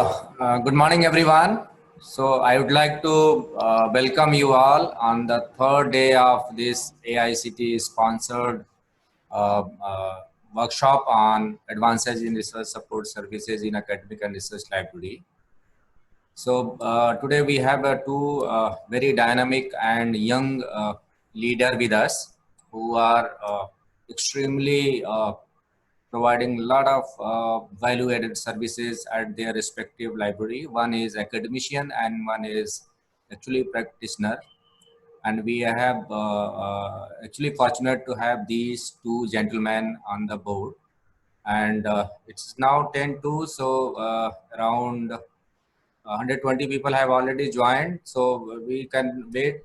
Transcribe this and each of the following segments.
Good morning, everyone. So I would like to welcome you all on the third day of this AICTE sponsored uh, uh, workshop on advances in research support services in academic and research library. So today we have two very dynamic and young leader with us who are extremely providing a lot of value-added services at their respective library. One is academician and one is actually practitioner. And we have actually fortunate to have these two gentlemen on the board. And it's now 10 to, so around 120 people have already joined. So we can wait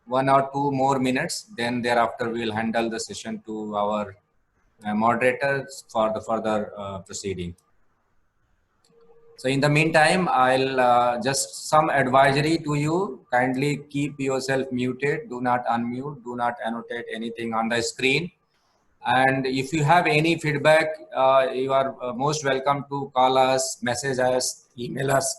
1 or 2 more minutes. Then thereafter we'll handle the session to our moderators for the further proceeding. So in the meantime, I'll just some advisory to you. Kindly keep yourself muted. Do not unmute. Do not annotate anything on the screen. And if you have any feedback, you are most welcome to call us, message us, email us,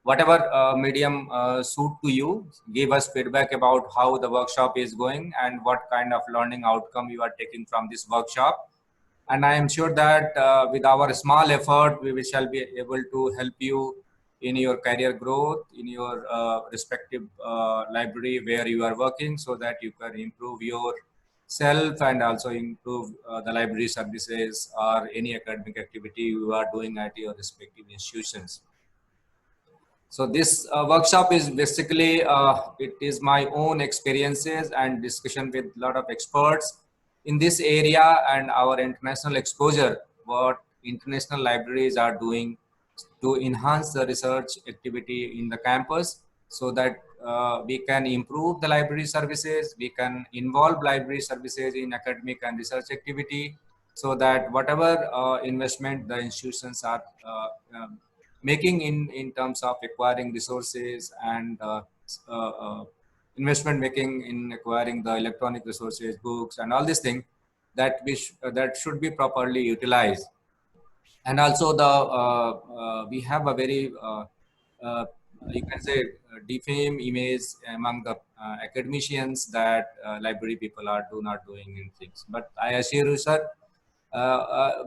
whatever medium suit to you. Give us feedback about how the workshop is going and what kind of learning outcome you are taking from this workshop. And I am sure that with our small effort, we shall be able to help you in your career growth, in your respective library where you are working, so that you can improve your self and also improve the library services or any academic activity you are doing at your respective institutions. So this workshop is basically, it is my own experiences and discussion with a lot of experts in this area and our international exposure, what international libraries are doing to enhance the research activity in the campus, so that we can improve the library services, we can involve library services in academic and research activity, so that whatever investment the institutions are making in terms of acquiring resources and investment making in acquiring the electronic resources, books, and all these things, that that should be properly utilized. And also the we have a very uh, you can say defame image among the academicians that library people are not doing in things. But I assure you, sir,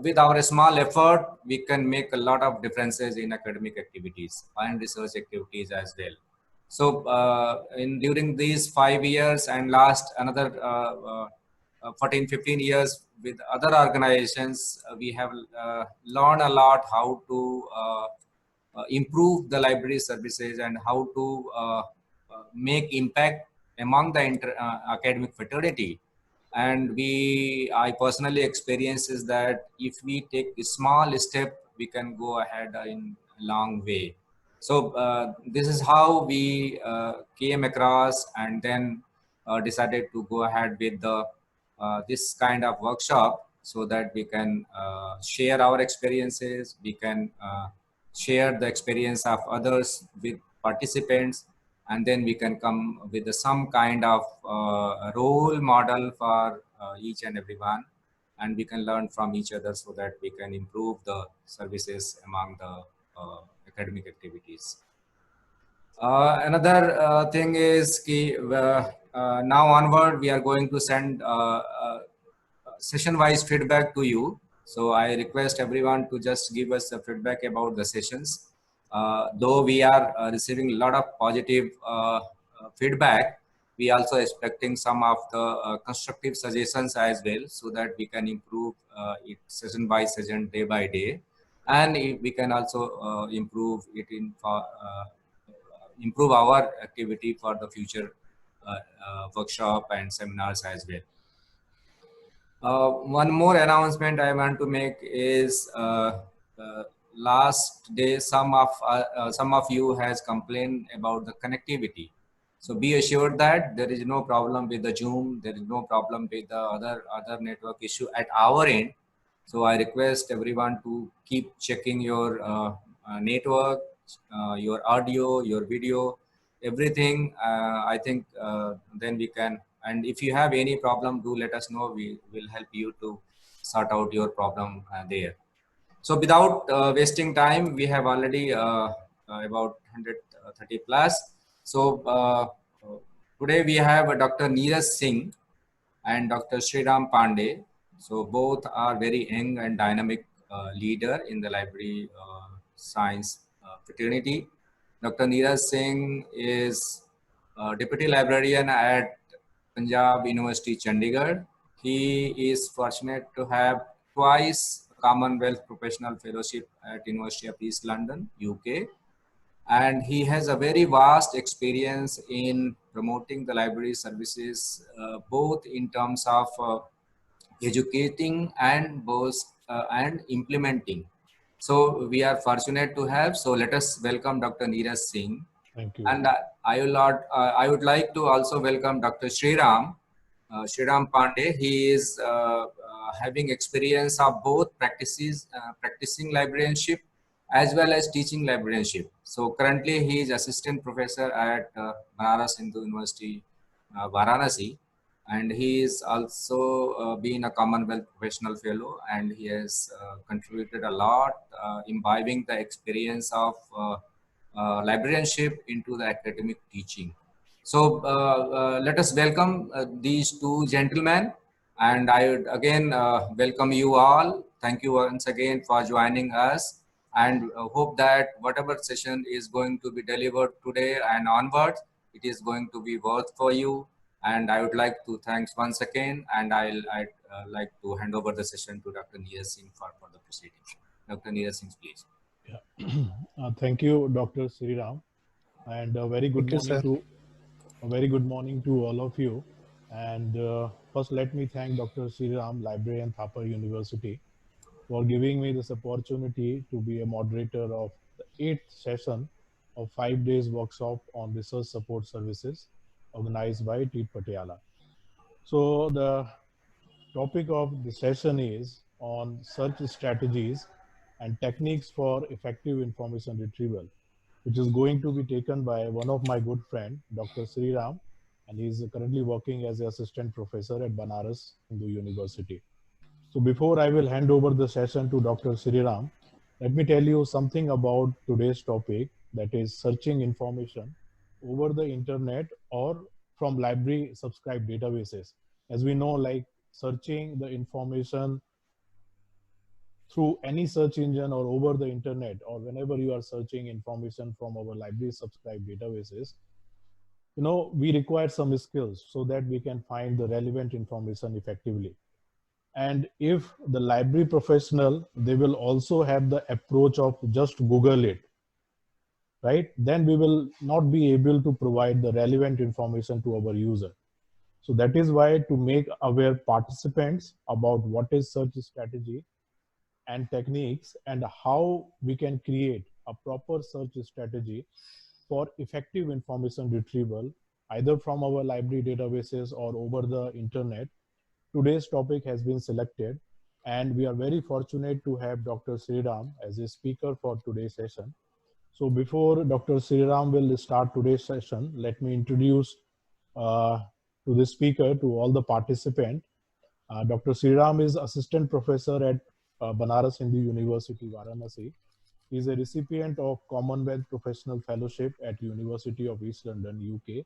with our small effort, we can make a lot of differences in academic activities and research activities as well. So in during these 5 years and last another 14-15 years with other organizations, we have learned a lot how to improve the library services and how to make impact among the academic fraternity. And I personally experience is that if we take a small step, we can go ahead in a long way. So this is how we came across and then decided to go ahead with the this kind of workshop, so that we can share our experiences, we can share the experience of others with participants, and then we can come with some kind of role model for each and everyone, and we can learn from each other, so that we can improve the services among the academic activities. Another thing is now onward we are going to send session wise feedback to you. So I request everyone to just give us a feedback about the sessions. Though we are receiving a lot of positive feedback, we also expecting some of the constructive suggestions as well, so that we can improve it session by session, day by day, and we can also improve it in improve our activity for the future workshop and seminars as well. One more announcement I want to make is last day some of you has complained about the connectivity. So be assured that there is no problem with the Zoom. There is no problem with the other network issue at our end. So I request everyone to keep checking your network, your audio, your video, everything. I think then we can. And if you have any problem, do let us know. We will help you to sort out your problem there. So without wasting time, we have already about 130 plus. So today we have Dr. Neeraj Singh and Dr. Shreeram Pandey. So both are very young and dynamic leader in the library science fraternity. Dr. Neeraj Singh is deputy librarian at Punjab University, Chandigarh. He is fortunate to have twice Commonwealth Professional Fellowship at University of East London, UK, and he has a very vast experience in promoting the library services, both in terms of educating and both and implementing. So we are fortunate to have. So let us welcome Dr. Neeraj Singh. Thank you. And I would like to also welcome Dr. Shreeram, Shreeram Pandey. He is having experience of both practicing librarianship as well as teaching librarianship. So currently he is assistant professor at Banaras Hindu University, Varanasi, and he is also been a Commonwealth Professional Fellow, and he has contributed a lot, imbibing the experience of librarianship into the academic teaching. So let us welcome these two gentlemen, and I would again welcome you all. Thank you once again for joining us, and hope that whatever session is going to be delivered today and onwards, it is going to be worth for you. And I would like to thanks once again, and I'd like to hand over the session to Dr. Neeraj Singh for the proceedings. Dr. Neeraj Singh, please. Yeah. Thank you, Dr. Shreeram, and a very good Thank you, morning sir. to all of you. And first, let me thank Dr. Shreeram, librarian, Thapar University, for giving me this opportunity to be a moderator of the 8th session of 5 days workshop on research support services organized by Patiala. So the topic of the session is on search strategies and techniques for effective information retrieval, which is going to be taken by one of my good friend, Dr. Shreeram, and he's currently working as an assistant professor at Banaras Hindu University. So before I will hand over the session to Dr. Shreeram, let me tell you something about today's topic, that is searching information over the internet or from library subscribed databases. As we know, like searching the information through any search engine or over the internet, or whenever you are searching information from our library subscribed databases, we require some skills so that we can find the relevant information effectively. And if the library professional, they will also have the approach of just Google it, right? Then we will not be able to provide the relevant information to our user. So that is why, to make aware participants about what is search strategy and techniques and how we can create a proper search strategy for effective information retrieval, either from our library databases or over the internet, today's topic has been selected, and we are very fortunate to have Dr. Shreeram as a speaker for today's session. So before Dr. Shreeram will start today's session, let me introduce to the speaker, to all the participants. Dr. Shreeram is assistant professor at Banaras Hindu University, Varanasi. He is a recipient of Commonwealth Professional Fellowship at University of East London, UK,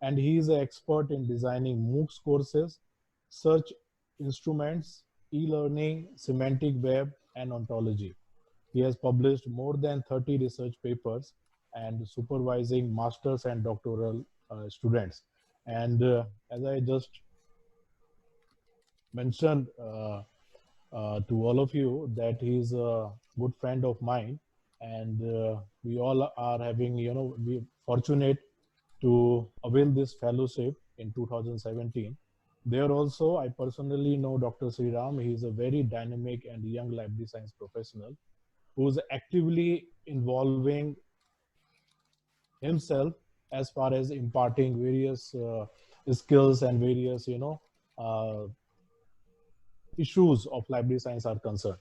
and he is an expert in designing MOOCs courses, search instruments, e-learning, semantic web, and ontology. He has published more than 30 research papers and supervising masters and doctoral students. And as I just mentioned to all of you, that he's a good friend of mine, and we all are having, we fortunate to avail this fellowship in 2017. There also, I personally know Dr. Shreeram. He is a very dynamic and young library science professional who is actively involving himself as far as imparting various skills and various, uh, issues of library science are concerned.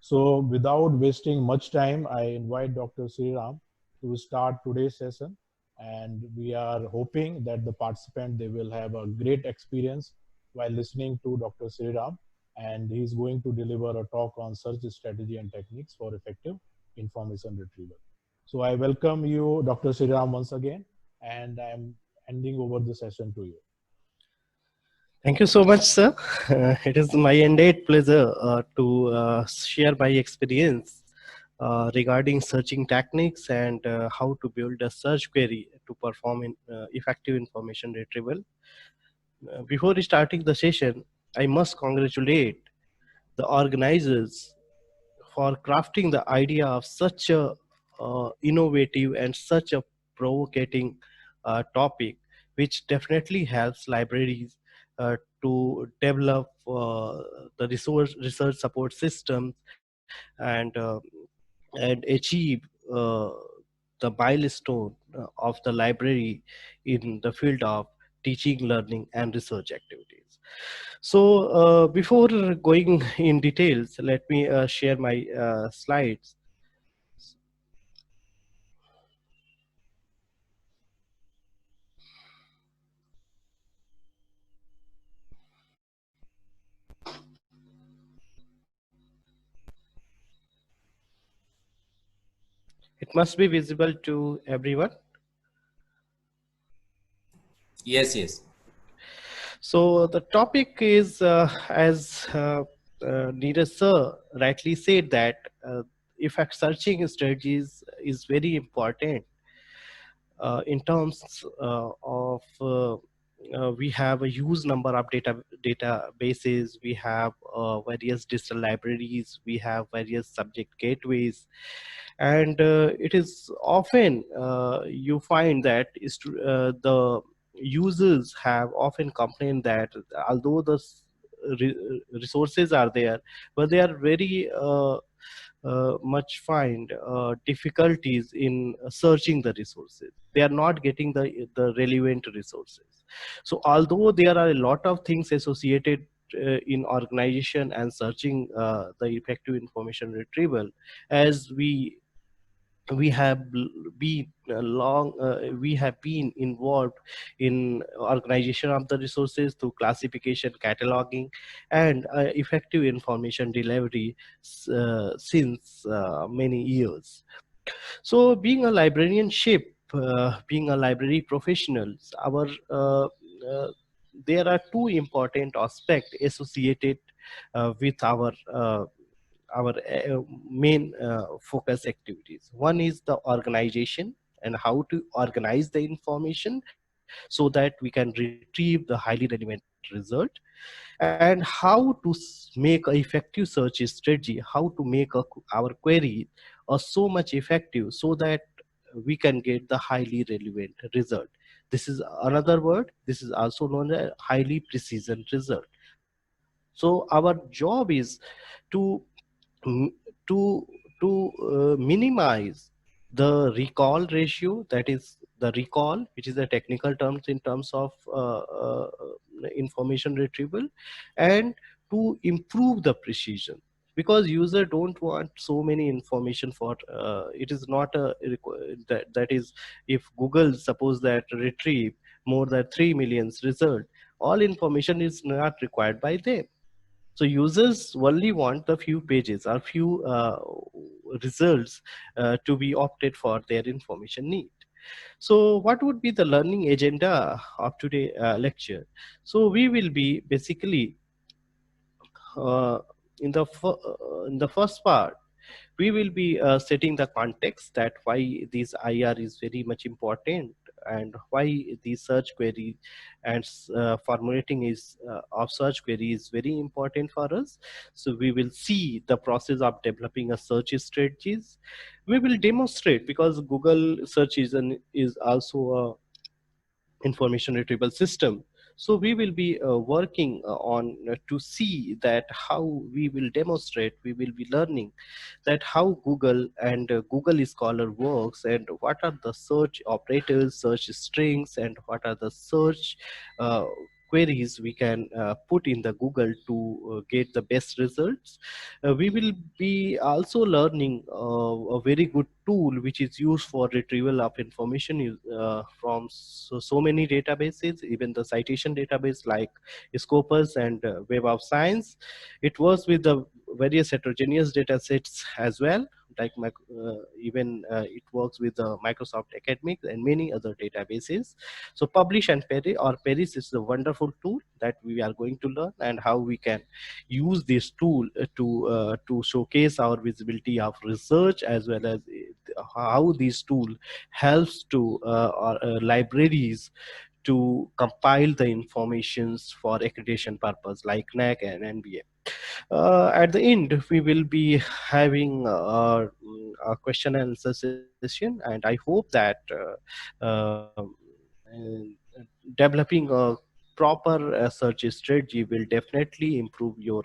So without wasting much time, I invite Dr. Shreeram to start today's session. And we are hoping that the participant, they will have a great experience while listening to Dr. Shreeram. and he's going to deliver a talk on search strategy and techniques for effective information retrieval. So I welcome you, Dr. Shreeram, once again, and I'm handing over the session to you. Thank you so much, sir. It is my indeed pleasure to share my experience regarding searching techniques and how to build a search query to perform effective information retrieval. Before starting the session, I must congratulate the organizers for crafting the idea of such a innovative and such a provocating topic, which definitely helps libraries to develop the research support systems and achieve uh, the milestone of the library in the field of teaching, learning, and research activities. So before going in details, let me share my slides. It must be visible to everyone. Yes, yes. So the topic is, as Neeraj sir rightly said, that effect searching strategies is very important in terms of we have a huge number of databases, we have various digital libraries, we have various subject gateways, and it is often you find that the users have often complained that although the resources are there, but they are very much find difficulties in searching the resources. They are not getting the relevant resources. So although there are a lot of things associated in organization and searching the effective information retrieval, as we have been we have been involved in organization of the resources through classification, cataloging, and effective information delivery since many years. So being a librarianship, being a library professionals, our there are two important aspects associated with our main focus activities. One is the organization and how to organize the information so that we can retrieve the highly relevant result, and how to make a effective search strategy, how to make our query so much effective so that we can get the highly relevant result. This is another word, this is also known as highly precision result. So our job is to m- to minimize the recall ratio, that is the recall, which is the technical terms in terms of information retrieval, and to improve the precision, because user don't want so many information for it is not that is, if Google suppose that retrieve more than 3 million result, all information is not required by them. So users only want the few pages or few results to be opted for their information need. So what would be the learning agenda of today lecture? So we will be basically uh, in the first part, we will be setting the context that why this IR is very much important and why the search query and formulating is of search query is very important for us. So we will see the process of developing a search strategies. We will demonstrate, because Google search is also a information retrieval system. So we will be working on to see that how we will demonstrate, we will be learning that how Google and Google Scholar works, and what are the search operators, search strings, and what are the search queries we can put in the Google to get the best results. We will be also learning a very good tool which is used for retrieval of information from so many databases, even the citation database like Scopus and Web of Science. It works with the various heterogeneous data sets as well, like even it works with the Microsoft Academic and many other databases. So Publish and Perry or Paris is a wonderful tool that we are going to learn, and how we can use this tool to showcase our visibility of research, as well as how this tool helps to libraries to compile the informations for accreditation purpose like NAC and NBA. At the end, we will be having a question and answer session, and I hope that developing a proper search strategy will definitely improve your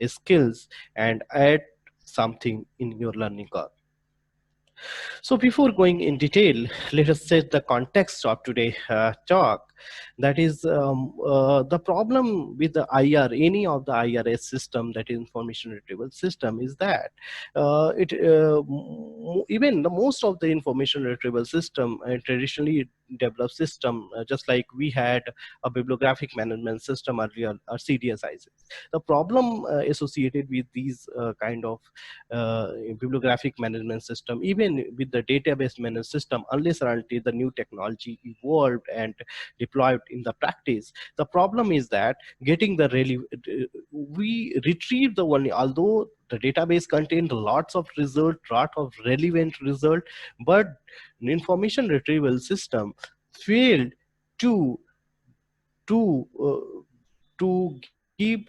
skills and add something in your learning curve. So before going in detail, let us set the context of today's talk. That is the problem with the IR, any of the IRS system, that is information retrieval system, is that even the most of the information retrieval system traditionally developed system, just like we had a bibliographic management system earlier, or CDSIs. The problem associated with these kind of bibliographic management system, even with the database management system, unless or until the new technology evolved and deployed in the practice, the problem is that getting the we retrieve the one, although the database contained lots of result, lot of relevant result, but the information retrieval system failed to to uh, to give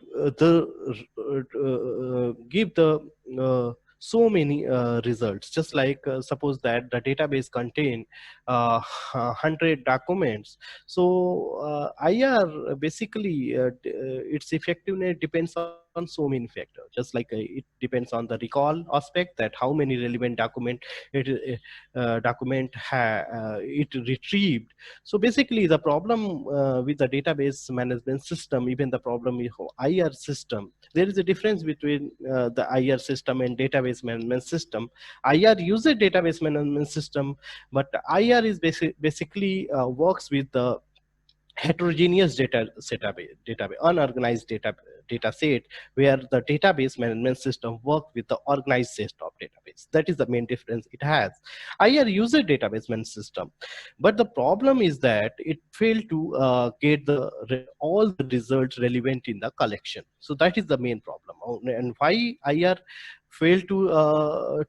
the so many results. Just like suppose that the database contain 100 documents, so IR basically its effectiveness depends on so many factors. Just like it depends on the recall aspect, that how many relevant document it retrieved. So basically the problem with the database management system, even the problem with IR system, there is a difference between the IR system and database management system. IR uses database management system, but IR is basically works with the heterogeneous database, unorganized data set, where the database management system work with the organized set of database. That is the main difference it has. IR user database management system, but the problem is that it failed to get all the results relevant in the collection. So that is the main problem. And why IR failed to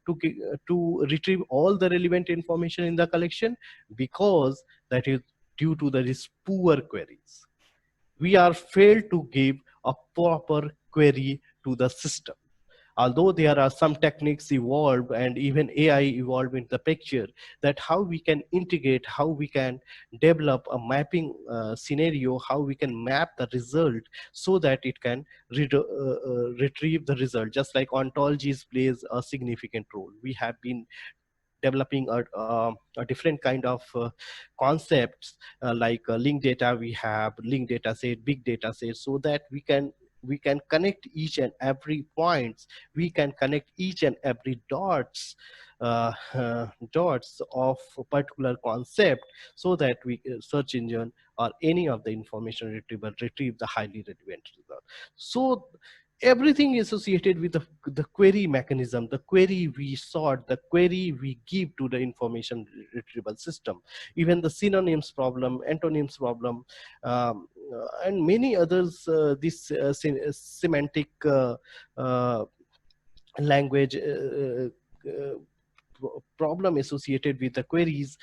retrieve all the relevant information in the collection? Because that is due to the poor queries. We are failed to give a proper query to the system. Although there are some techniques evolved and even AI evolved in the picture, that how we can integrate, how we can develop a mapping scenario, how we can map the result so that it can retrieve the result. Just like ontologies plays a significant role. We have been developing a different kind of concepts like linked data. We have linked data set, big data set, so that we can connect each and every points. We can connect each and every dots of a particular concept, so that we search engine or any of the information retrieval retrieve the highly relevant result. So everything associated with the query mechanism, the query we sort, the query we give to the information retrieval system, even the synonyms problem, antonyms problem, and many others, this semantic uh, language problem associated with the queries,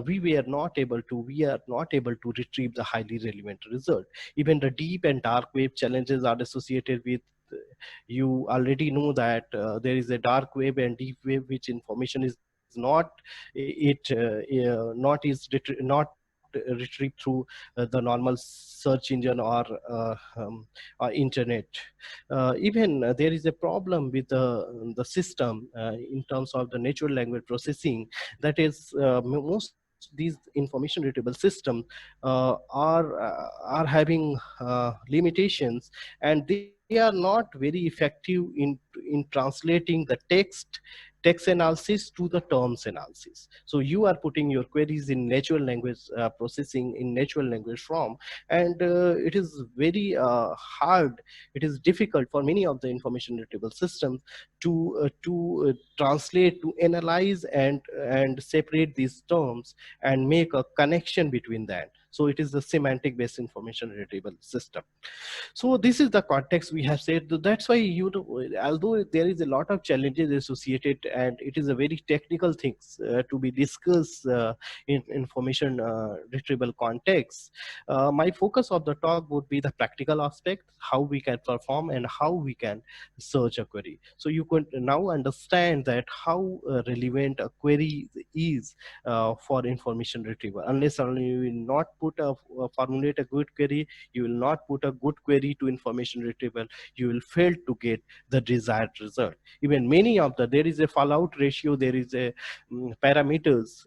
we are not able to retrieve the highly relevant result. Even the deep and dark web challenges are associated with, you already know that there is a dark web and deep web, which information is not retrieved through the normal search engine or internet. Even there is a problem with the system in terms of the natural language processing. That is, most of the these information retrieval systems are having limitations, and they are not very effective in translating the text analysis to the terms analysis. So you are putting your queries in natural language processing in natural language form, and it is very hard, it is difficult for many of the information retrieval systems to translate, to analyze, and separate these terms and make a connection between that. So it is a semantic based information retrieval system. So this is the context we have said. That's why, you know, although there is a lot of challenges associated, and it is a very technical things to be discussed in information retrieval context, my focus of the talk would be the practical aspect, how we can perform and how we can search a query. So you could now understand that how relevant a query is for information retrieval. Unless only you will not formulate a good query, you will not put a good query to information retrieval, you will fail to get the desired result. Even many of there is a fallout ratio, there is a parameters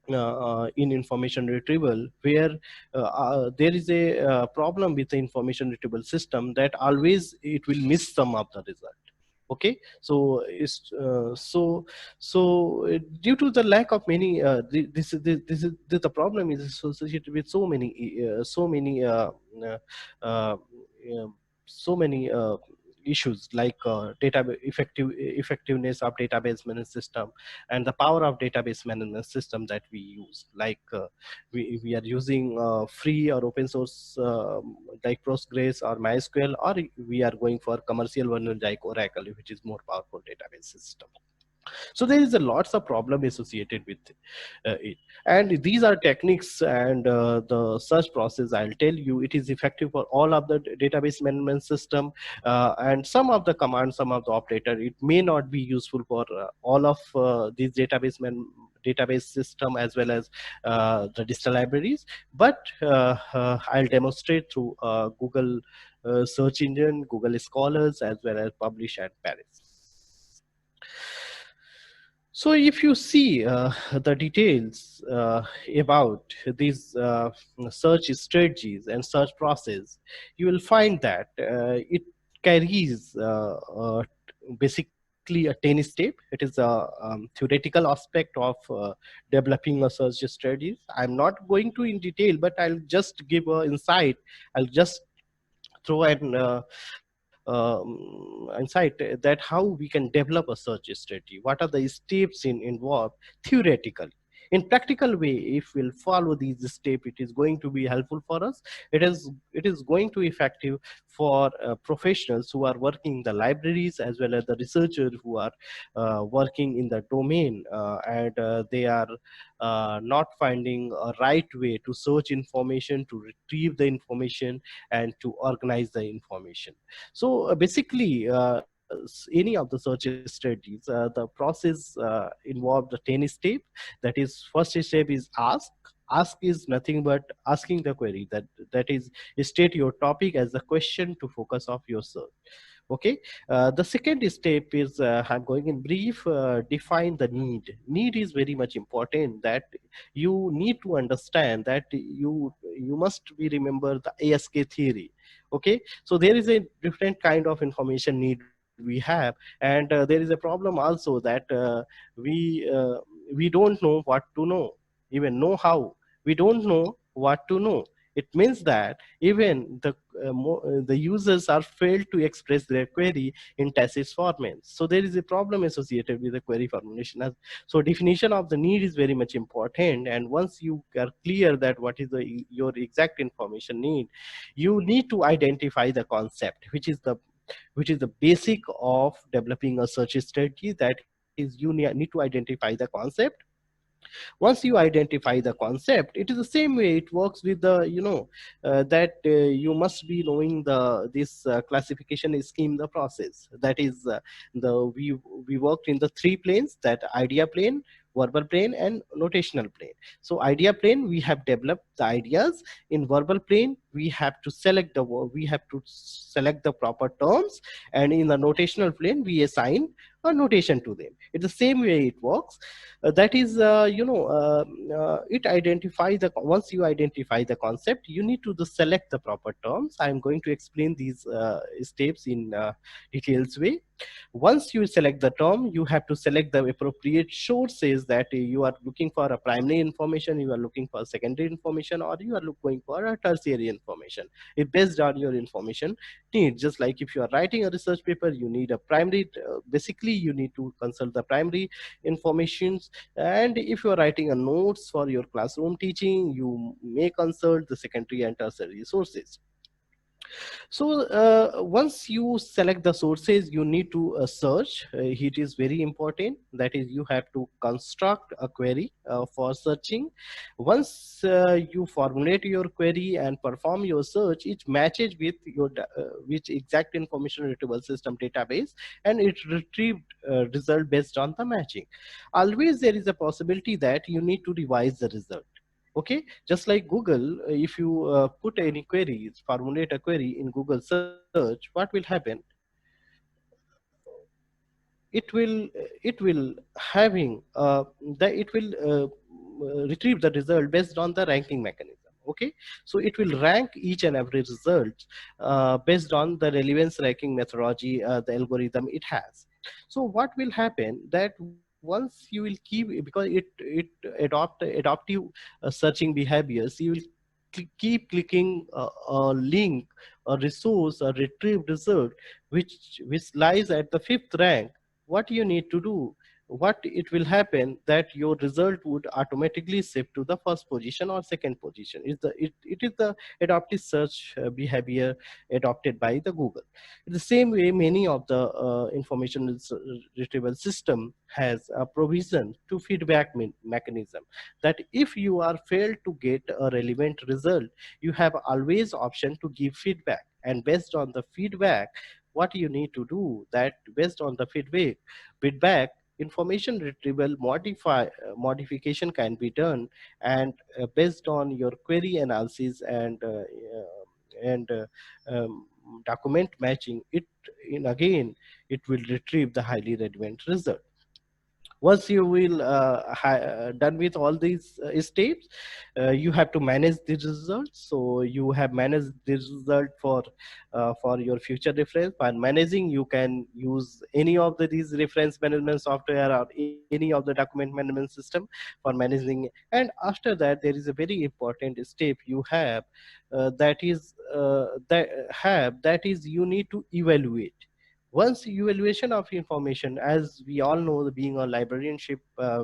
in information retrieval where there is a problem with the information retrieval system, that always it will miss some of the result. Okay, so due to the lack of many the problem is associated with uh, uh, so many issues, like effectiveness of database management system and the power of database management system that we use. Like we are using free or open source like Postgres or MySQL, or we are going for commercial one like Oracle, which is more powerful database system. So there is a lots of problem associated with it, and these are techniques, and the search process, I'll tell you, it is effective for all of the database management system, and some of the commands, some of the operator, it may not be useful for all of these database system as well as the digital libraries. But I'll demonstrate through Google search engine, Google Scholars, as well as Publish and Paris. So if you see the details about these search strategies and search process, you will find that it carries basically a 10 step. It is a theoretical aspect of developing a search strategies. I'm not going to in detail, but I'll just give an insight. I'll just throw an insight that how we can develop a search strategy. What are the steps involved theoretically? In practical way, if we'll follow these steps, it is going to be helpful for us. It is going to be effective for professionals who are working in the libraries, as well as the researchers who are working in the domain, and they are not finding a right way to search information, to retrieve the information, and to organize the information. So basically, any of the search strategies, the process involved the 10 step. That is, first step is ask is nothing but asking the query, that is, state your topic as the question to focus of your search. Okay, the second step is, I'm going in brief, define the need is very much important, that you need to understand that you must be remember the ASK theory. Okay, so there is a different kind of information need we have, and there is a problem also that we don't know what to know, even know how, we don't know what to know. It means that even the users are failed to express their query in tacit format. So there is a problem associated with the query formulation. So definition of the need is very much important, and once you are clear that what is your exact information need, you need to identify the concept, which is the basic of developing a search strategy. That is, you need to identify the concept. Once you identify the concept, it is the same way it works with the, that you must be knowing this classification scheme, the process. That is, we worked in the three planes, that idea plane, verbal plane, and notational plane. So idea plane, we have developed the ideas. In verbal plane, we have to select the we have to select the proper terms, and in the notational plane we assign a notation to them. It's the same way it works. That is, it identify the, once you identify the concept, you need to select the proper terms. I'm going to explain these steps in details way. Once you select the term, you have to select the appropriate sources, that you are looking for a primary information, you are looking for secondary information, or you are looking for a tertiary information. It based on your information need. Just like if you are writing a research paper, you need a primary, basically you need to consult the primary informations. And if you are writing a notes for your classroom teaching, you may consult the secondary and tertiary sources. So once you select the sources, you need to search. It is very important. That is, you have to construct a query for searching. Once you formulate your query and perform your search, it matches with your which exact information retrieval system database, and it retrieved result based on the matching. Always there is a possibility that you need to revise the result. Okay, just like Google, if you put any queries, formulate a query in Google search, what will happen? It will having it will retrieve the result based on the ranking mechanism. Okay, so it will rank each and every result based on the relevance ranking methodology, the algorithm it has. So what will happen, that once you will keep, because it adaptive searching behaviors, you will keep clicking a link, a resource, a retrieved result which lies at the fifth rank. What you need to do, what it will happen, that your result would automatically shift to the first position or second position. It is the adaptive search behavior adopted by the Google. In the same way, many of the information retrieval system has a provision to feedback mechanism, that if you are failed to get a relevant result, you have always option to give feedback, and based on the feedback, what you need to do, that based on the feedback, information retrieval modification can be done, and based on your query analysis and document matching, it in again it will retrieve the highly relevant result. Once you will done with all these steps, you have to manage the results. So you have managed the result for your future reference. By managing, you can use any of these reference management software or any of the document management system for managing. And after that, there is a very important step you have, that is you need to evaluate. Once evaluation of information, as we all know, being a librarianship,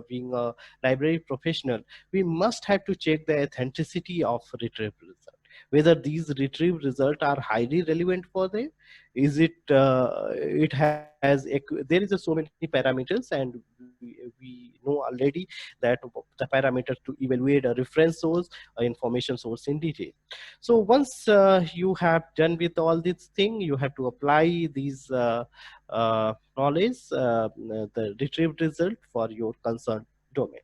being a library professional, we must have to check the authenticity of retrieved result, whether these retrieved results are highly relevant for them. Is it it has there is a so many parameters, and we know already that the parameters to evaluate a reference source, information source in detail. So once you have done with all this thing, you have to apply these knowledge, the retrieved result for your concerned domain.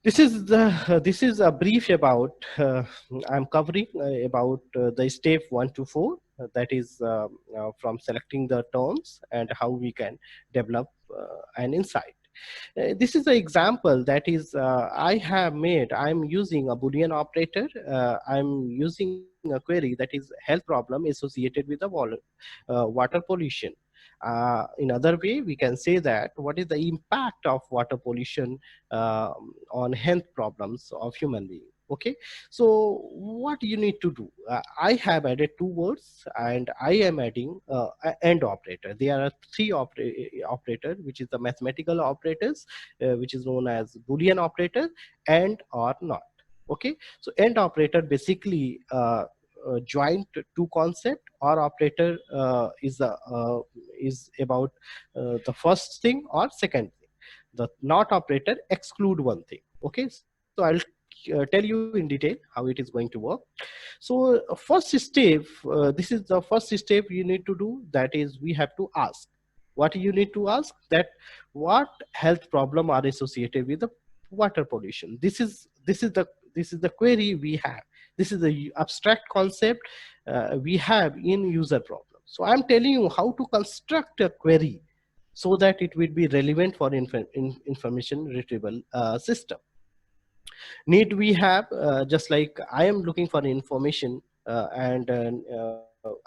This is a brief about I'm covering about the step 1 to 4, that is from selecting the terms and how we can develop an insight. This is an example that is I have made. I'm using a Boolean operator. I'm using a query that is health problem associated with the water pollution. In other way, we can say that what is the impact of water pollution on health problems of human being. Okay, so what you need to do, I have added two words, and I am adding AND operator. There are three operator, which is the mathematical operators, which is known as Boolean operator, and or not. Okay, so AND operator basically joint two concept, or operator is about the first thing or second thing. The not operator exclude one thing. Okay, so I'll tell you in detail how it is going to work. So first step, this is the first step you need to do, that is we have to ask. What you need to ask, that what health problem are associated with the water pollution. This is the query we have. This is the abstract concept we have in user problem. So I'm telling you how to construct a query so that it will be relevant for information retrieval system. Need we have, just like I am looking for information, and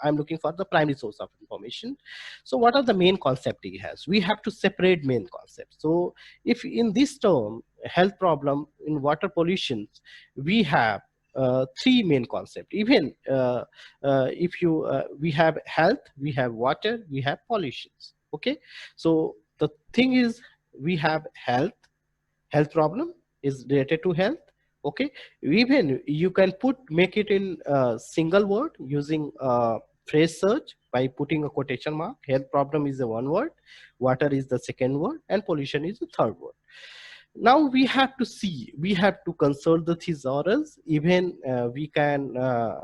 I'm looking for the primary source of information. So what are the main concept he has? We have to separate main concepts. So if in this term health problem in water pollution, we have three main concepts. Even if you we have health, we have water, we have pollutions. Okay, so the thing is, we have health problem is related to health. Okay, even you can make it in a single word using phrase search by putting a quotation mark. Health problem is the one word, water is the second word, and pollution is the third word. Now we have to see, we have to consult the thesaurus. Even we can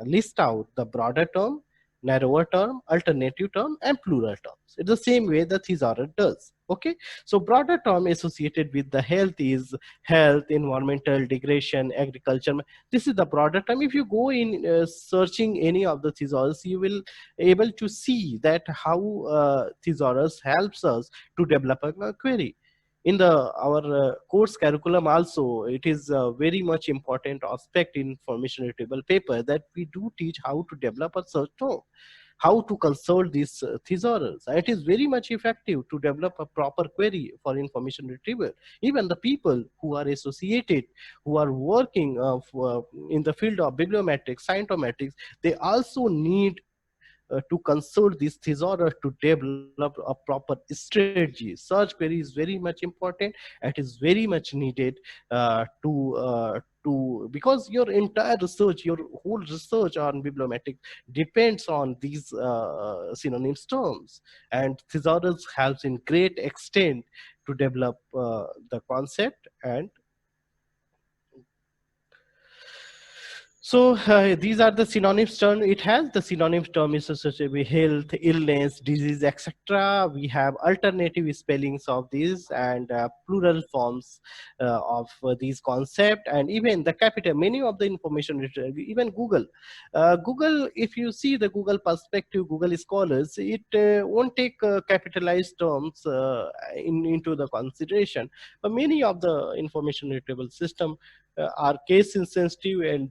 list out the broader term, narrower term, alternative term, and plural terms. It's the same way the thesaurus does. Okay, so broader term associated with the health is health, environmental, degradation, agriculture. This is the broader term. If you go in searching any of the thesaurus, you will able to see that how thesaurus helps us to develop a query. In the our course curriculum also, it is a very much important aspect in information retrieval paper that we do teach how to develop a search term, how to consult these thesaurus. It is very much effective to develop a proper query for information retrieval. Even the people who are associated, who are working in the field of bibliometrics, scientometrics, they also need to consult these thesaurus to develop a proper strategy. Search query is very much important. It is very much needed because your entire research, your whole research on bibliometrics depends on these synonyms terms, and thesaurus helps in great extent to develop the concept. And so these are the synonyms term. It has the synonyms term is associated with health, illness, disease, etc. We have alternative spellings of these and plural forms of these concept, and even the capital. Many of the information, even Google. Google, if you see the Google perspective, Google scholars, it won't take capitalized terms into the consideration. But many of the information retrieval system are case insensitive, and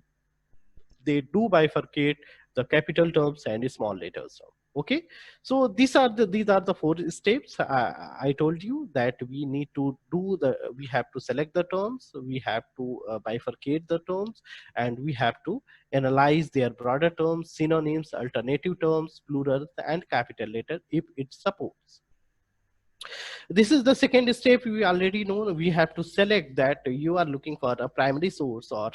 they do bifurcate the capital terms and small letters. Okay, so these are the four steps. I told you that we need to do we have to select the terms, we have to bifurcate the terms, and we have to analyze their broader terms, synonyms, alternative terms, plurals, and capital letter if it supports. This is the second step. We already know we have to select that you are looking for a primary source or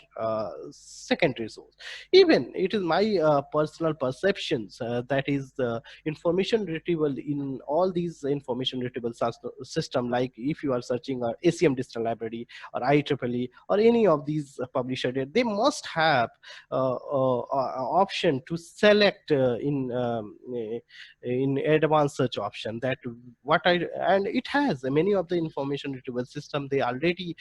secondary source. Even it is my personal perceptions that is the information retrieval in all these information retrieval system, like if you are searching ACM digital library or IEEE or any of these publisher, they must have option to select in advanced search option that what I, and it has many of the information retrieval system, they already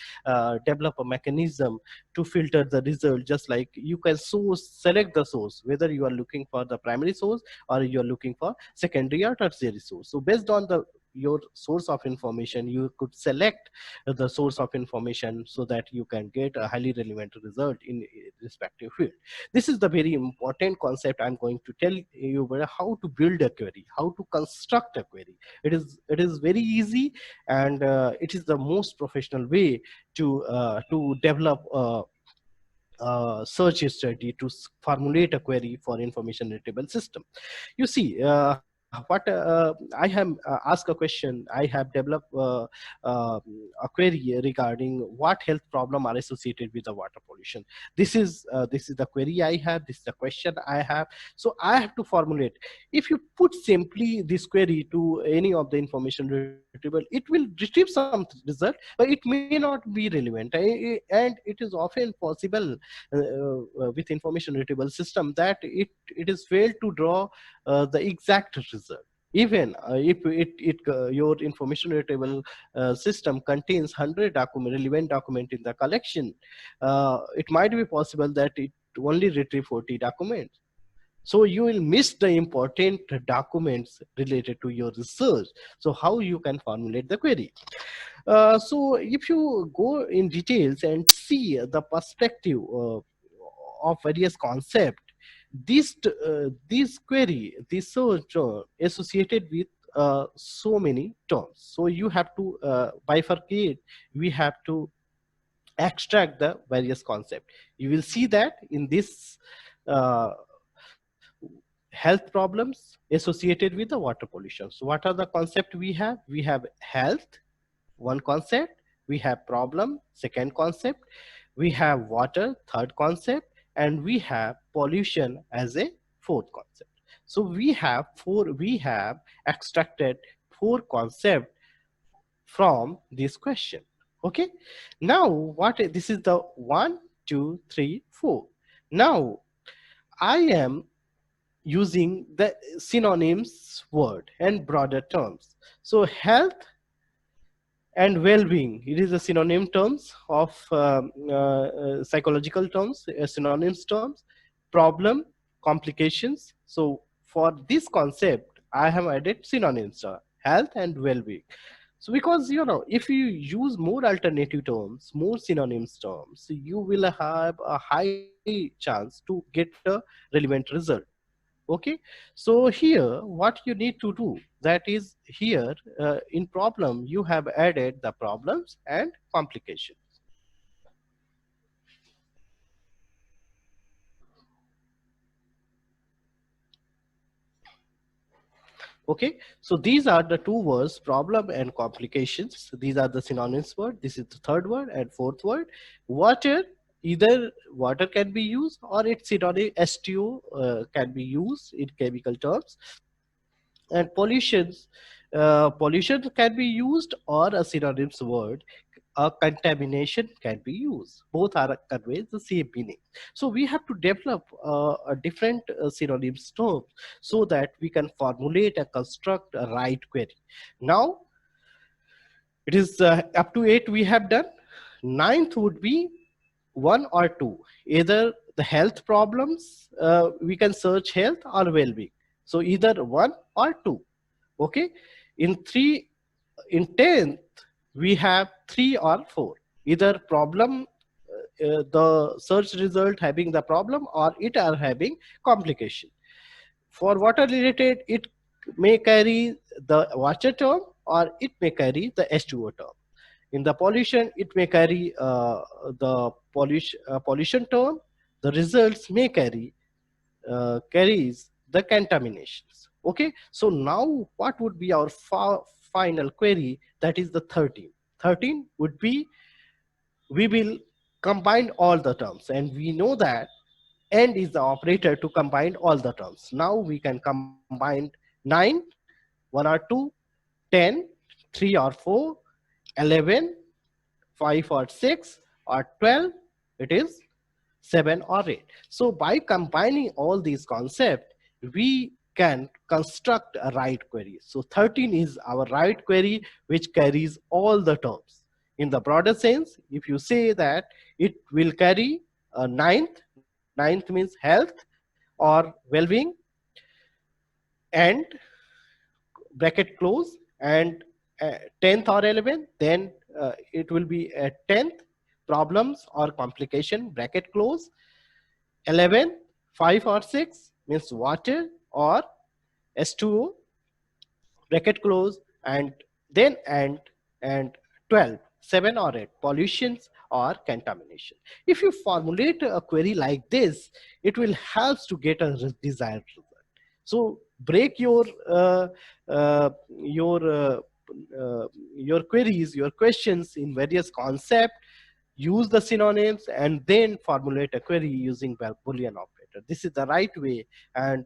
develop a mechanism to filter the result. Just like you can select the source, whether you are looking for the primary source or you are looking for secondary or tertiary source. So based on your source of information, you could select the source of information so that you can get a highly relevant result in respective field. This is the very important concept I'm going to tell you about, how to build a query, how to construct a query. It is very easy, and it is the most professional way to develop search strategy to formulate a query for information retrieval system. You see, what I have asked a question, I have developed a query regarding what health problem are associated with the water pollution. This is the query I have, this is the question I have. So I have to formulate. If you put simply this query to any of the information retrieval, it will retrieve some result, but it may not be relevant. And it is often possible with information retrieval system that it is failed to draw the exact result. Even if your information retrieval system contains 100 relevant document in the collection, it might be possible that it only retrieve 40 documents. So you will miss the important documents related to your research. So how you can formulate the query? So if you go in details and see the perspective of various concept, this query, this search associated with so many terms. So you have to bifurcate. We have to extract the various concept. You will see that in this uh, health problems associated with the water pollution. So what are the concept we have? We have health, one concept. We have problem, second concept. We have water, third concept. And we have pollution as a fourth concept. So we have extracted four concept from this question. Okay. Now this is the one, two, three, four. Now I am using the synonyms word and broader terms. So health and well-being, it is a synonym terms of psychological terms, synonyms terms. Problem, complications. So for this concept I have added synonyms, health and well-being. So because if you use more alternative terms, more synonyms terms, you will have a high chance to get a relevant result. Okay. So here what you need to do, that is here in problem you have added the problems and complications. Okay, so these are the two words, problem and complications. These are the synonyms word. This is the third word and fourth word. Water, either water can be used or its synonym H2O can be used in chemical terms. And pollution can be used, or a synonyms word, contamination can be used. Both are conveys the same meaning. So we have to develop a different synonyms terms so that we can formulate and construct a right query. Now it is up to 8 we have done. Ninth would be 1 or 2. Either the health problems, we can search health or well-being. So either 1 or 2. Okay. In 10th we have 3 or 4. Either problem, the search result having the problem, or it are having complication. For water related, it may carry the water term or it may carry the H2O term. In the pollution, it may carry the pollution term. The results may carries the contaminations. Okay, so now what would be our final query? That is the 13. 13 would be, we will combine all the terms, and we know that and is the operator to combine all the terms. Now we can combine 9, 1 or 2, 10, 3 or 4, 11, 5 or 6, or 12, it is 7 or 8. So by combining all these concepts, we can construct a right query. So 13 is our right query, which carries all the terms. In the broader sense, if you say that it will carry a ninth, ninth means health or well-being, and bracket close, and 10th or 11th, then it will be a 10th, problems or complication, bracket close. 11, 5 or 6 means water or S2O, bracket close, and then and 12, 7 or 8, pollutions or contamination. If you formulate a query like this, it will help to get a desired result. So break uh, your uh, your queries, your questions in various concepts, use the synonyms, and then formulate a query using Boolean operator. This is the right way and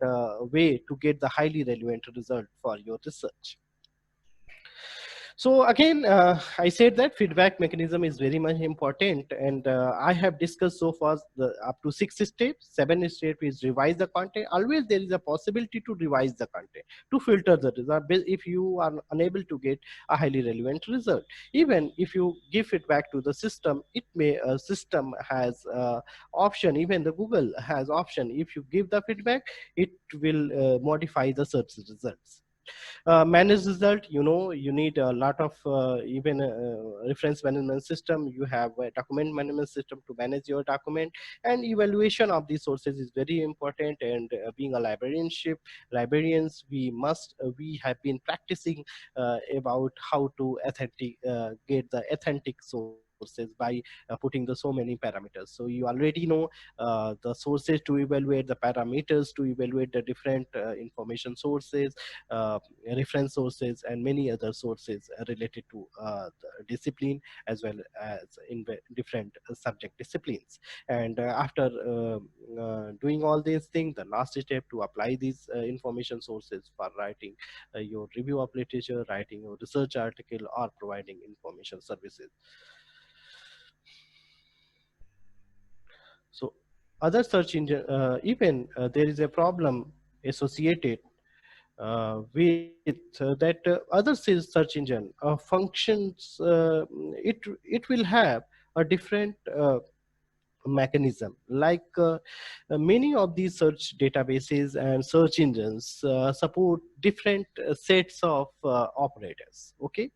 way to get the highly relevant result for your research. So again, I said that feedback mechanism is very much important, and I have discussed so far up to 6 steps. 7 step is revise the content. Always there is a possibility to revise the content to filter the result if you are unable to get a highly relevant result. Even if you give feedback to the system, it may system has option. Even the Google has option. If you give the feedback, it will modify the search results. Manage result, you know, you need a lot of even reference management system. You have a document management system to manage your document, and evaluation of these sources is very important. And being a librarians, we have been practicing about how to get the authentic sources by putting the so many parameters. So you already know the sources to evaluate, the parameters to evaluate the different information sources, uh, reference sources, and many other sources related to the discipline, as well as in different subject disciplines. And after doing all these things, the last step to apply these information sources for writing your review of literature, writing your research article, or providing information services. So other search engine, even there is a problem associated with that other search engine functions, it will have a different mechanism. Like many of these search databases and search engines support different sets of operators. Okay,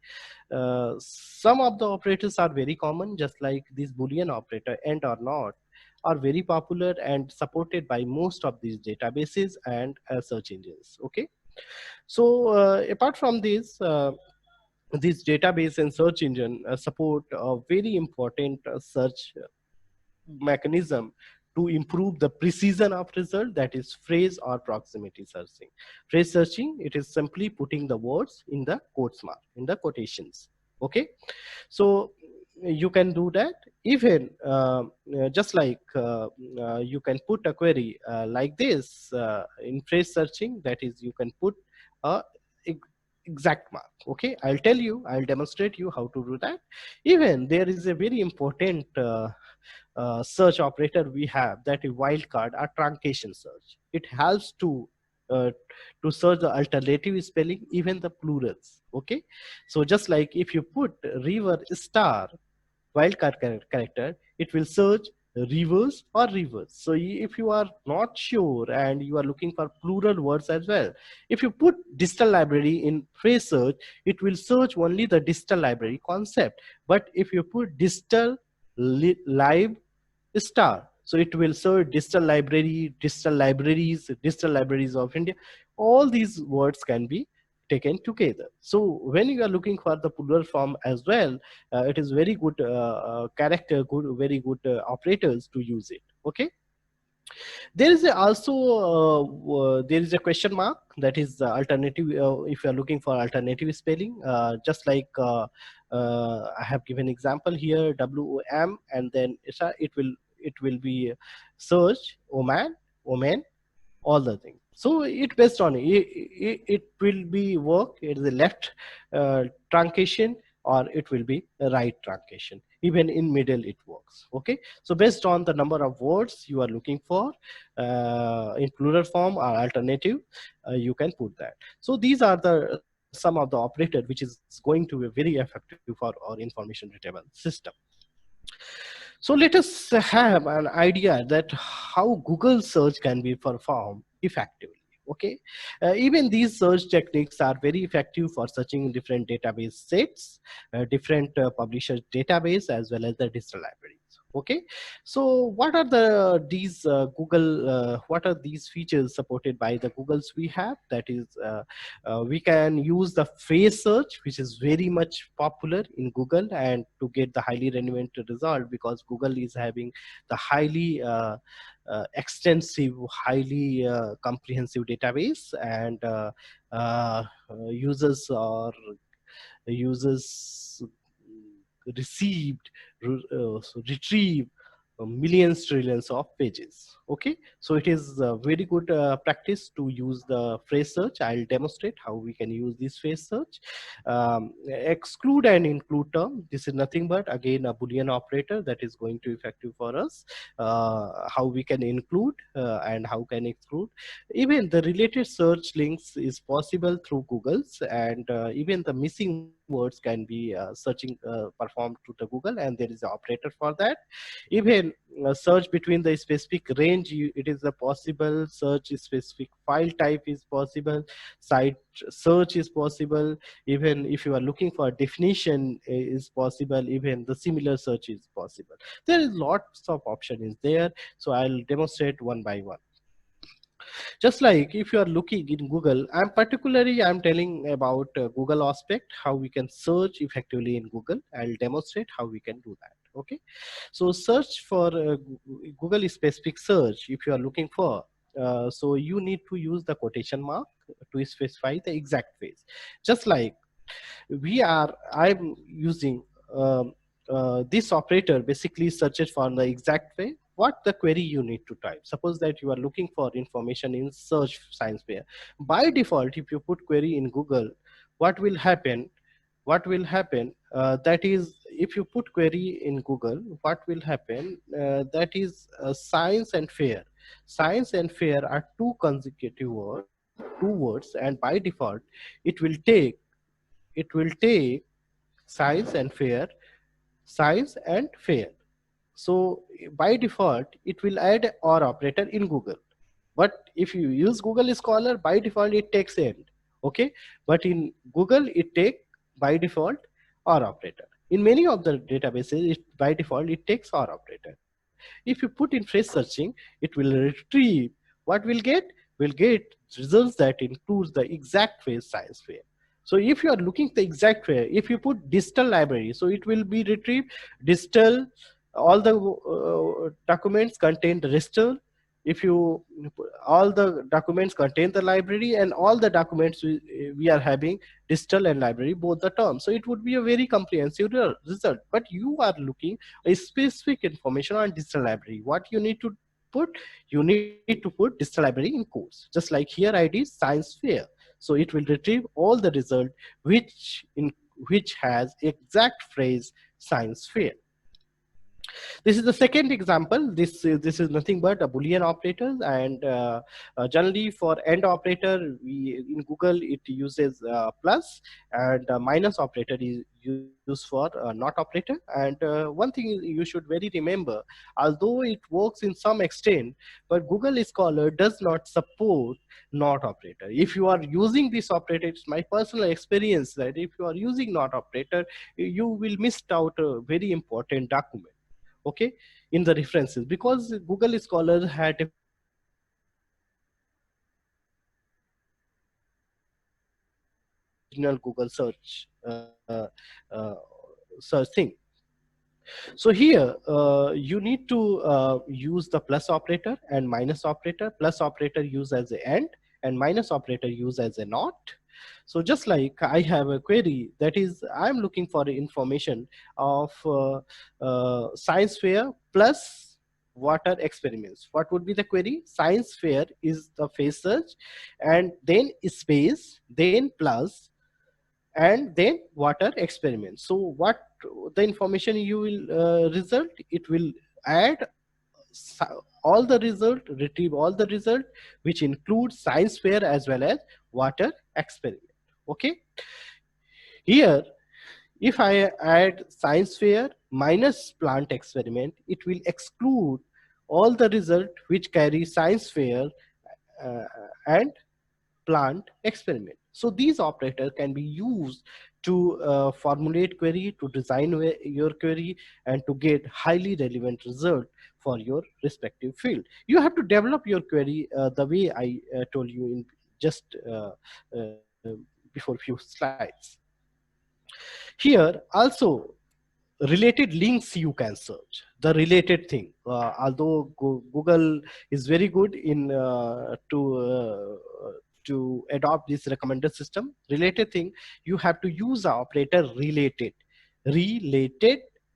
some of the operators are very common, just like this Boolean operator, and or not, are very popular and supported by most of these databases and search engines. Okay, so apart from this database and search engine support a very important search mechanism to improve the precision of result, that is phrase or proximity searching. Phrase searching, it is simply putting the words in the quotes mark, in the quotations. Okay, so you can do that. Even just like you can put a query like this in phrase searching, that is you can put a exact mark. Okay, I'll demonstrate you how to do that. Even there is a very important search operator we have, that is wildcard or truncation search. It helps uh, to search the alternative spelling, even the plurals. Okay, so just like if you put river star wildcard character, it will search rivers or rivers. So if you are not sure and you are looking for plural words as well, if you put digital library in phrase search, it will search only the digital library concept. But if you put digital live star, so it will search digital library, digital libraries, digital libraries of India. All these words can be taken together. So when you are looking for the plural form as well, it is very good character, very good operators to use it. Okay, there is also there is a question mark, that is the alternative. If you are looking for alternative spelling, just like I have given example here, WOM, and then it will be search Oman, Oman, all the things. So it based on it will be work. It is a left truncation, or it will be a right truncation. Even in middle it works. Okay, so based on the number of words you are looking for in plural form or alternative, you can put that. So these are the some of the operator which is going to be very effective for our information retrieval system. So let us have an idea that how Google search can be performed effectively. Okay, even these search techniques are very effective for searching different database sets, different publisher database, as well as the digital libraries. Okay, so what are these Google? What are these features supported by the Googles we have? That is, we can use the phrase search, which is very much popular in Google, and to get the highly relevant result, because Google is having the highly extensive, highly comprehensive database, and users are users received, retrieved millions trillions of pages. Okay, so it is a very good practice to use the phrase search. I'll demonstrate how we can use this phrase search. Exclude and include term, this is nothing but again a boolean operator that is going to effective for us. How we can include and how can exclude. Even the related search links is possible through Google's, and even the missing words can be searching performed to the Google, and there is an operator for that. Even search between the specific range, it is a possible. Search specific file type is possible. Site search is possible. Even if you are looking for a definition is possible. Even the similar search is possible. There is lots of option is there. So I'll demonstrate one by one. Just like if you are looking in Google, I'm telling about Google aspect, how we can search effectively in Google. I'll demonstrate how we can do that. Okay, so search for Google specific search. If you are looking for, so you need to use the quotation mark to specify the exact phrase. Just like I'm using this operator basically searches for the exact way what the query you need to type. Suppose that you are looking for information in search science fair. By default, if you put query in Google, what will happen? That is, if you put query in Google, what will happen? That is science and fair. Science and fair are two consecutive words, and by default, it will take science and fair, science and fair. So by default, it will add or operator in Google. But if you use Google Scholar, by default it takes end. Okay, but in Google it take by default or operator. In many of the databases, by default it takes or operator. If you put in phrase searching, it will retrieve. What will get results that includes the exact phrase science fair. So if you are looking the exact way, if you put digital library, so it will be retrieve digital, all the documents contain the digital. If you all the documents contain the library, and all the documents we are having digital and library both the terms, so it would be a very comprehensive result. But you are looking a specific information on digital library. What you need to put? You need to put digital library in course. Just like here ID science fair, so it will retrieve all the result which has exact phrase science fair. This is the second example. This is nothing but a boolean operators, and generally for AND operator, in Google it uses plus, and minus operator is used for not operator. And one thing you should very remember, although it works in some extent, but Google Scholar does not support not operator. If you are using this operator, it's my personal experience that if you are using not operator, you will miss out a very important document. Okay, in the references, because Google Scholar had definitely supported original Google search thing. So here you need to use the plus operator and minus operator. Plus operator use as a and minus operator use as a not. So just like I have a query that is I'm looking for information of science fair plus water experiments. What would be the query? Science fair is the phase search, and then space, then plus, and then water experiment. So what the information you will result, it will add all the result, retrieve all the result, which includes science fair as well as water experiment. Okay, here if I add science fair minus plant experiment, it will exclude all the result which carry science fair uh, and plant experiment. So these operators can be used to formulate query, to design your query, and to get highly relevant result for your respective field. You have to develop your query the way I told you in just uh, before few slides. Here also related links you can search, the related thing. Although Google is very good in to adopt this recommender system, related thing, you have to use the operator related.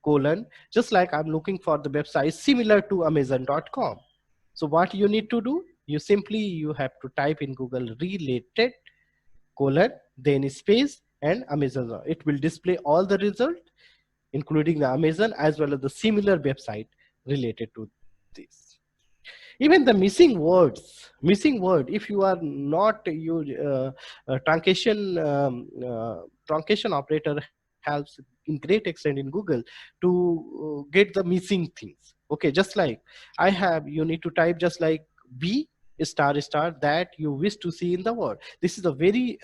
colon, just like I'm looking for the website similar to Amazon.com. So what you need to do, you have to type in Google related colon, then space and Amazon. It will display all the result, including the Amazon as well as the similar website related to this. Even the missing word, if you are not you truncation operator helps in great extent in Google to get the missing things. Okay, just like I have, you need to type just like B star star that you wish to see in the word. This is a very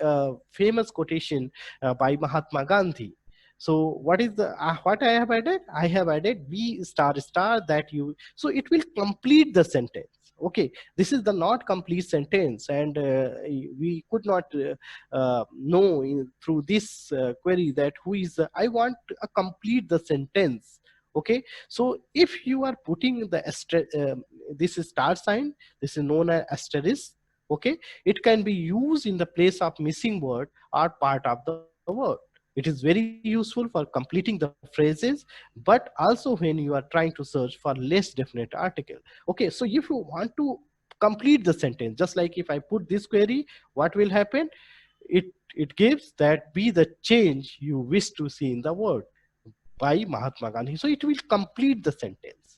famous quotation by Mahatma Gandhi. So what is the what I have added? I have added B star star that you, so it will complete the sentence. Okay, this is the not complete sentence, and we could not know through this query that who is I want a complete the sentence. Okay, so if you are putting the this is star sign, this is known as asterisk. Okay, it can be used in the place of missing word or part of the word. It is very useful for completing the phrases, but also when you are trying to search for less definite article. Okay, so if you want to complete the sentence, just like if I put this query, what will happen? It gives that be the change you wish to see in the word by Mahatma Gandhi. So it will complete the sentence.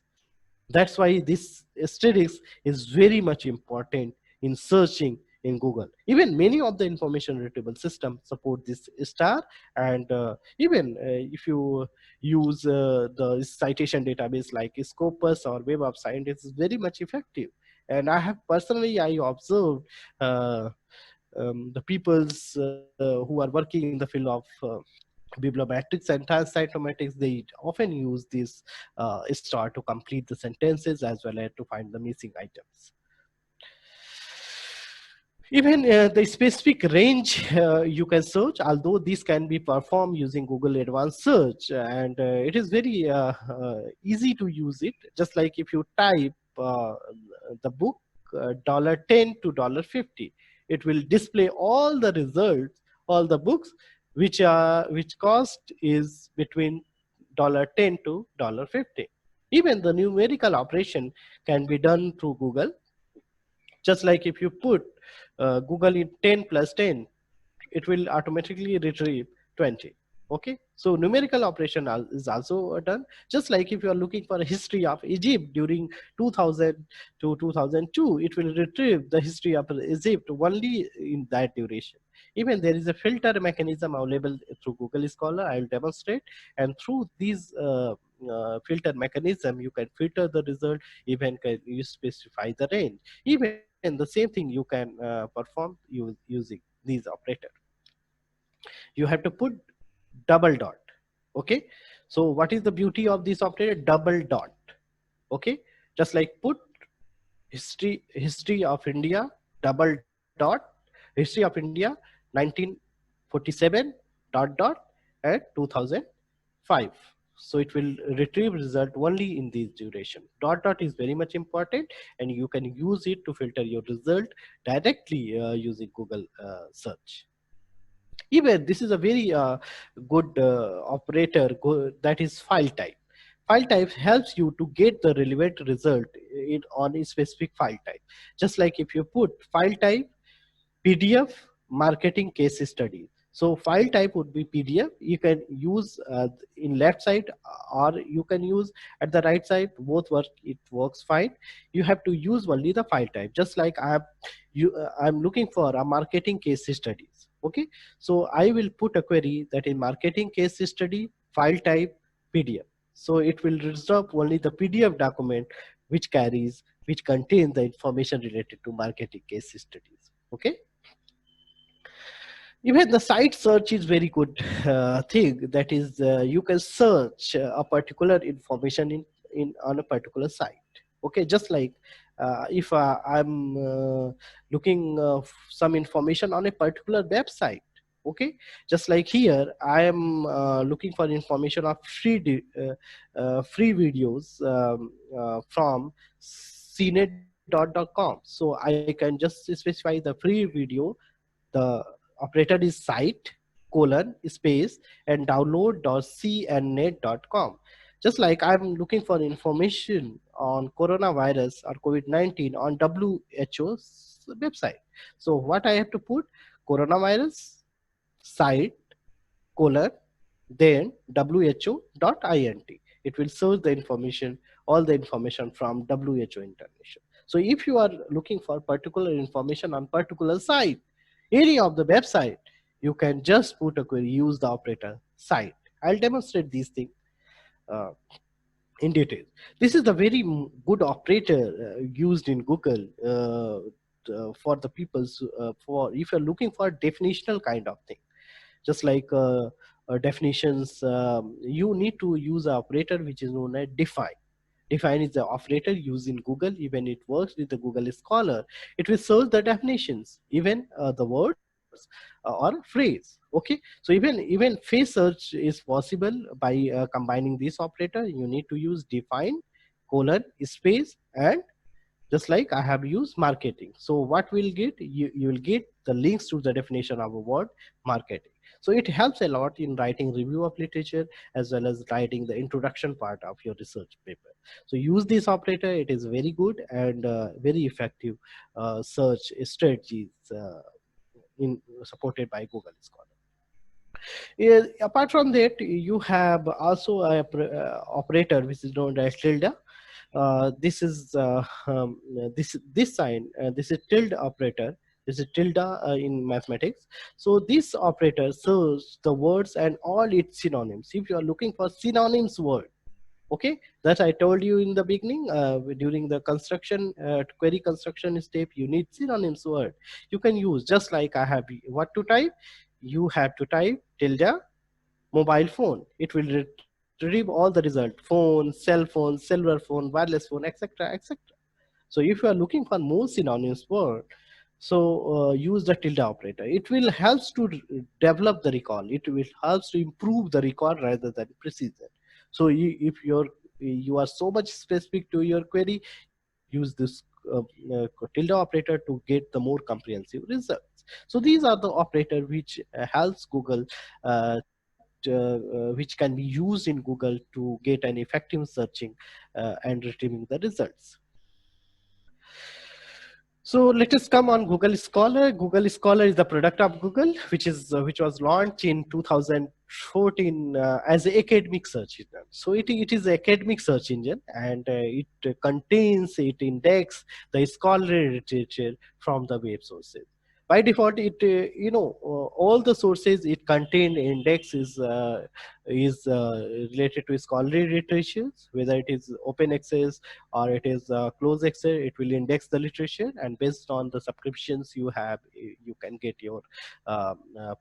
That's why this asterisk is very much important in searching in Google. Even many of the information retrieval systems support this star, and even if you use the citation database like Scopus or Web of Science, it's very much effective. And I have personally, I observed the peoples who are working in the field of bibliometrics and cytomatics, they often use this star to complete the sentences as well as to find the missing items. Even the specific range you can search, although this can be performed using Google Advanced Search, and it is very easy to use it. Just like if you type the book $10 to $50, it will display all the results, all the books which cost is between $10 to $50. Even the numerical operation can be done through Google. Just like if you put Google in 10 plus 10, it will automatically retrieve 20. Okay, so numerical operation is also done. Just like if you are looking for a history of Egypt during 2000 to 2002, it will retrieve the history of Egypt only in that duration. Even there is a filter mechanism available through Google Scholar. I will demonstrate, and through these filter mechanism, you can filter the result. Even can you specify the range. Even the same thing you can perform using these operator. You have to put double dot. Okay, so what is the beauty of this operator? Double dot. Okay, just like put history of India double dot, history of India 1947 dot dot and 2005. So it will retrieve result only in this duration. Dot dot is very much important, and you can use it to filter your result directly using Google search. Even this is a very good operator that is file type. File type helps you to get the relevant result on a specific file type. Just like if you put file type PDF marketing case study. So file type would be PDF. You can use in left side or you can use at the right side. Both work. It works fine. You have to use only the file type. Just like I'm looking for a marketing case studies. Okay. So I will put a query that in marketing case study file type PDF. So it will reserve only the PDF document which contains the information related to marketing case studies. Okay. Even the site search is very good thing. That is, you can search a particular information in on a particular site. Okay, just like if I'm looking some information on a particular website. Okay, just like here I am looking for information of free videos from cnet.com. So I can just specify the free video. The operator is site colon space and download.cnet.com. Just like I'm looking for information on coronavirus or COVID-19 on WHO's website. So what I have to put, coronavirus site colon then who.int. It will search the information, all the information from WHO International. So if you are looking for particular information on particular site, any of the website, you can just put a query, use the operator site. I'll demonstrate these things uh, in detail. This is the very good operator used in Google for the people's for if you're looking for definitional kind of thing, just like definitions. You need to use an operator which is known as define. Define is the operator used in Google. Even it works with the Google Scholar. It will search the definitions, even the words or phrase. Okay, so even phrase search is possible by combining this operator. You need to use define colon space and just like I have used marketing. So what we'll get, you will get the links to the definition of a word marketing. So it helps a lot in writing review of literature as well as writing the introduction part of your research paper. So use this operator, it is very good and very effective search strategies in supported by Google Scholar. Apart from that, you have also a operator which is known as tilde. This sign, this is tilde operator. This is tilde in mathematics. So this operator serves the words and all its synonyms. If you are looking for synonyms word, okay, that I told you in the beginning, during the construction query construction step, you need synonyms word. You can use just like I have what to type. You have to type tilde mobile phone. It will retrieve all the result: phone, cell phone, cellular phone, wireless phone, etc., etc. So if you are looking for more synonyms word, so use the tilde operator. It will helps to develop the recall. It will helps to improve the recall rather than precision. So if you are so much specific to your query, use this tilde operator to get the more comprehensive results. So these are the operator which helps Google which can be used in Google to get an effective searching and retrieving the results. So let us come on Google Scholar. Google Scholar is the product of Google, which was launched in 2014 as an academic search engine. So it is an academic search engine, and it index the scholarly literature from the web sources. By default, it all the sources it contain index is related to scholarly literature, whether it is open access or it is closed access. It will index the literature, and based on the subscriptions you have, you can get your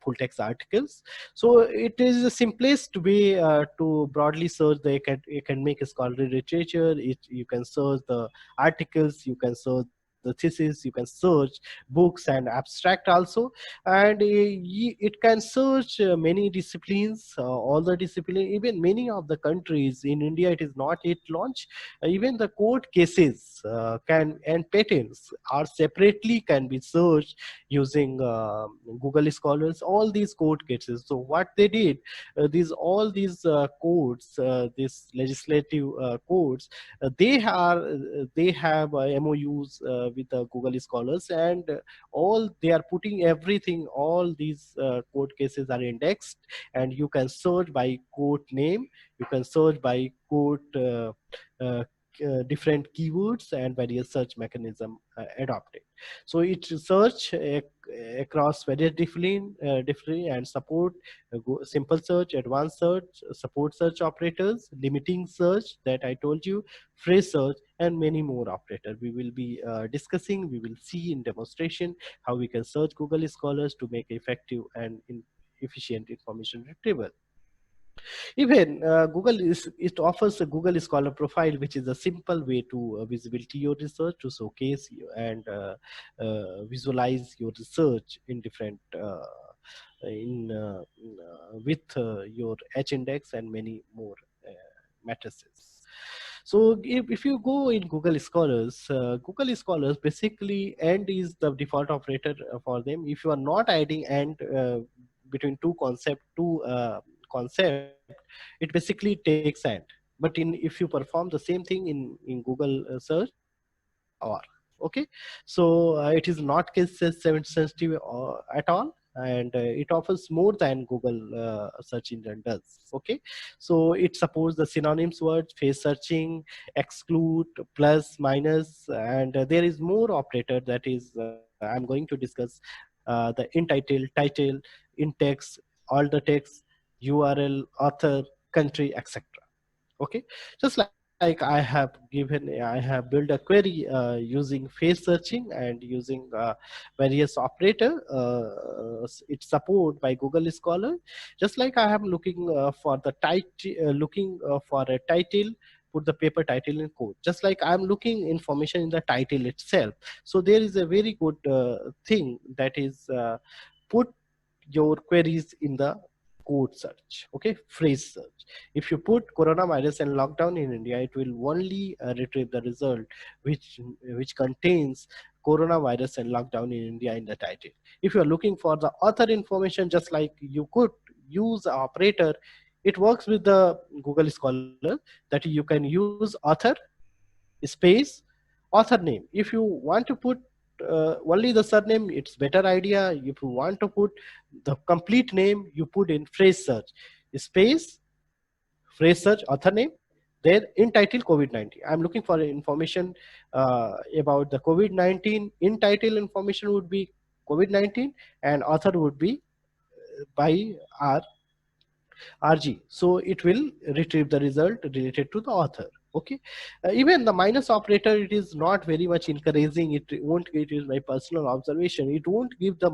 full text articles. So it is the simplest way to broadly search the academic scholarly literature. You can search the articles, you can search the thesis, you can search books and abstract also, and it can search many disciplines, all the discipline. Even many of the countries in India, it is not yet launched. Even the court cases can and patents are separately can be searched using Google Scholars. All these court cases. So what they did, these courts, these legislative courts, they have MOUs with the Google Scholars, and all they are putting everything. All these court cases are indexed, and you can search by court name. You can search by court. Uh, Different keywords and various search mechanism adopted. So it search across various different and support simple search, advanced search, support search operators, limiting search that I told you, phrase search, and many more operators. We will be discussing. We will see in demonstration how we can search Google Scholars to make effective and efficient information retrieval. Even Google it offers a Google Scholar profile, which is a simple way to visibility your research, to showcase you and visualize your research in different with your H index and many more matrices. So if you go in Google Scholars basically AND is the default operator for them. If you are not adding AND between two concept, it basically takes AND. but if you perform the same thing in Google search, it is or. Okay, so it is not case sensitive at all, and it offers more than Google search engine does. Okay, so it supports the synonyms words, face searching, exclude, plus, minus, and there is more operator that is I'm going to discuss the entitle, title, in text, all the text, URL, author, country, etc. Okay, just like I have built a query using face searching and using various operator. It's support by Google Scholar. Just like I am looking for the title, looking for a title, put the paper title in code, just like I'm looking information in the title itself. So there is a very good thing, that is put your queries in the code search. Okay, phrase search. If you put coronavirus and lockdown in India, it will only retrieve the result which contains coronavirus and lockdown in India in the title. If you are looking for the author information, just like you could use operator, it works with the Google Scholar, that you can use author space author name. If you want to put only the surname, it's better idea. If you want to put the complete name, you put in phrase search space phrase search author name, then in title COVID-19. I'm looking for information about the COVID-19. In title information would be COVID-19, and author would be by our RG. So it will retrieve the result related to the author. Okay, even the minus operator, it is not very much encouraging. It won't. It is my personal observation. It won't give the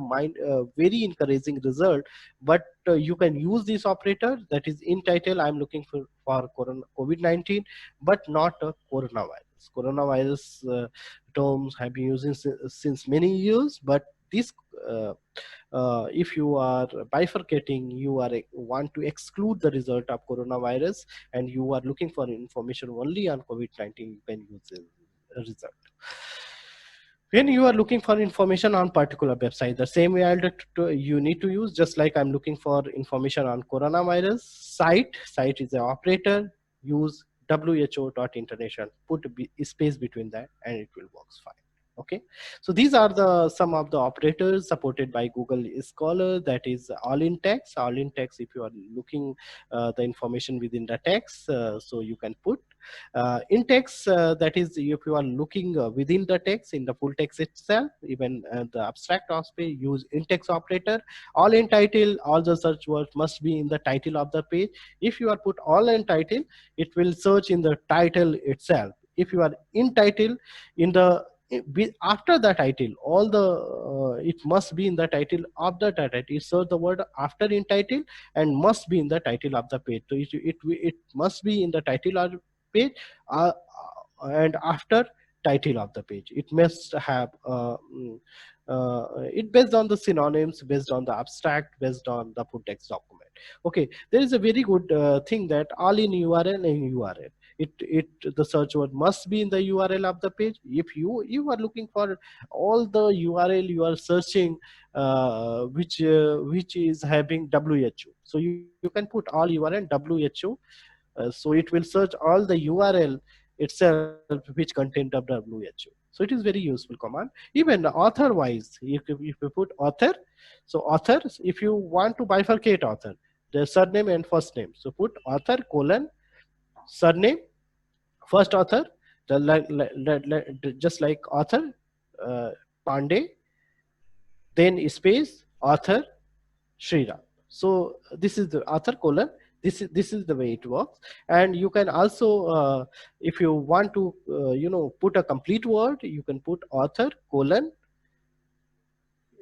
very encouraging result. But you can use this operator, that is in title. I'm looking for COVID-19, but not a coronavirus. Coronavirus terms have been used since many years, but this uh, if you are bifurcating, you are want to exclude the result of coronavirus, and you are looking for information only on COVID-19, you can use the result. When you are looking for information on particular website, the same way you need to use, just like I'm looking for information on coronavirus site is an operator, use who.international, put a space between that, and it will work fine. Okay, so these are the some of the operators supported by Google Scholar, that is all in text. All in text, if you are looking the information within the text, so you can put in text, that is if you are looking within the text in the full text itself, even the abstract aspect, use in text operator. All in title, all the search words must be in the title of the page. If you are put all in title, it will search in the title itself. If you are in title, in the after the title, all the it must be in the title of the title. Search the word after in title and must be in the title of the page. So it must be in the title of the page and after title of the page. It must have it based on the synonyms, based on the abstract, based on the full text document. Okay, there is a very good thing, that all in URL and URL. The search word must be in the URL of the page. If you are looking for all the URL you are searching, which is having WHO, so you can put all URL WHO. So it will search all the URL itself which contain WHO. So it is very useful command. Even author wise, if you put author, so author, if you want to bifurcate author, the surname and first name, so put author colon surname, first author, just like author Pandey, then space author Shreeram. So this is the author colon. This is the way it works. And you can also, if you want to, put a complete word, you can put author colon.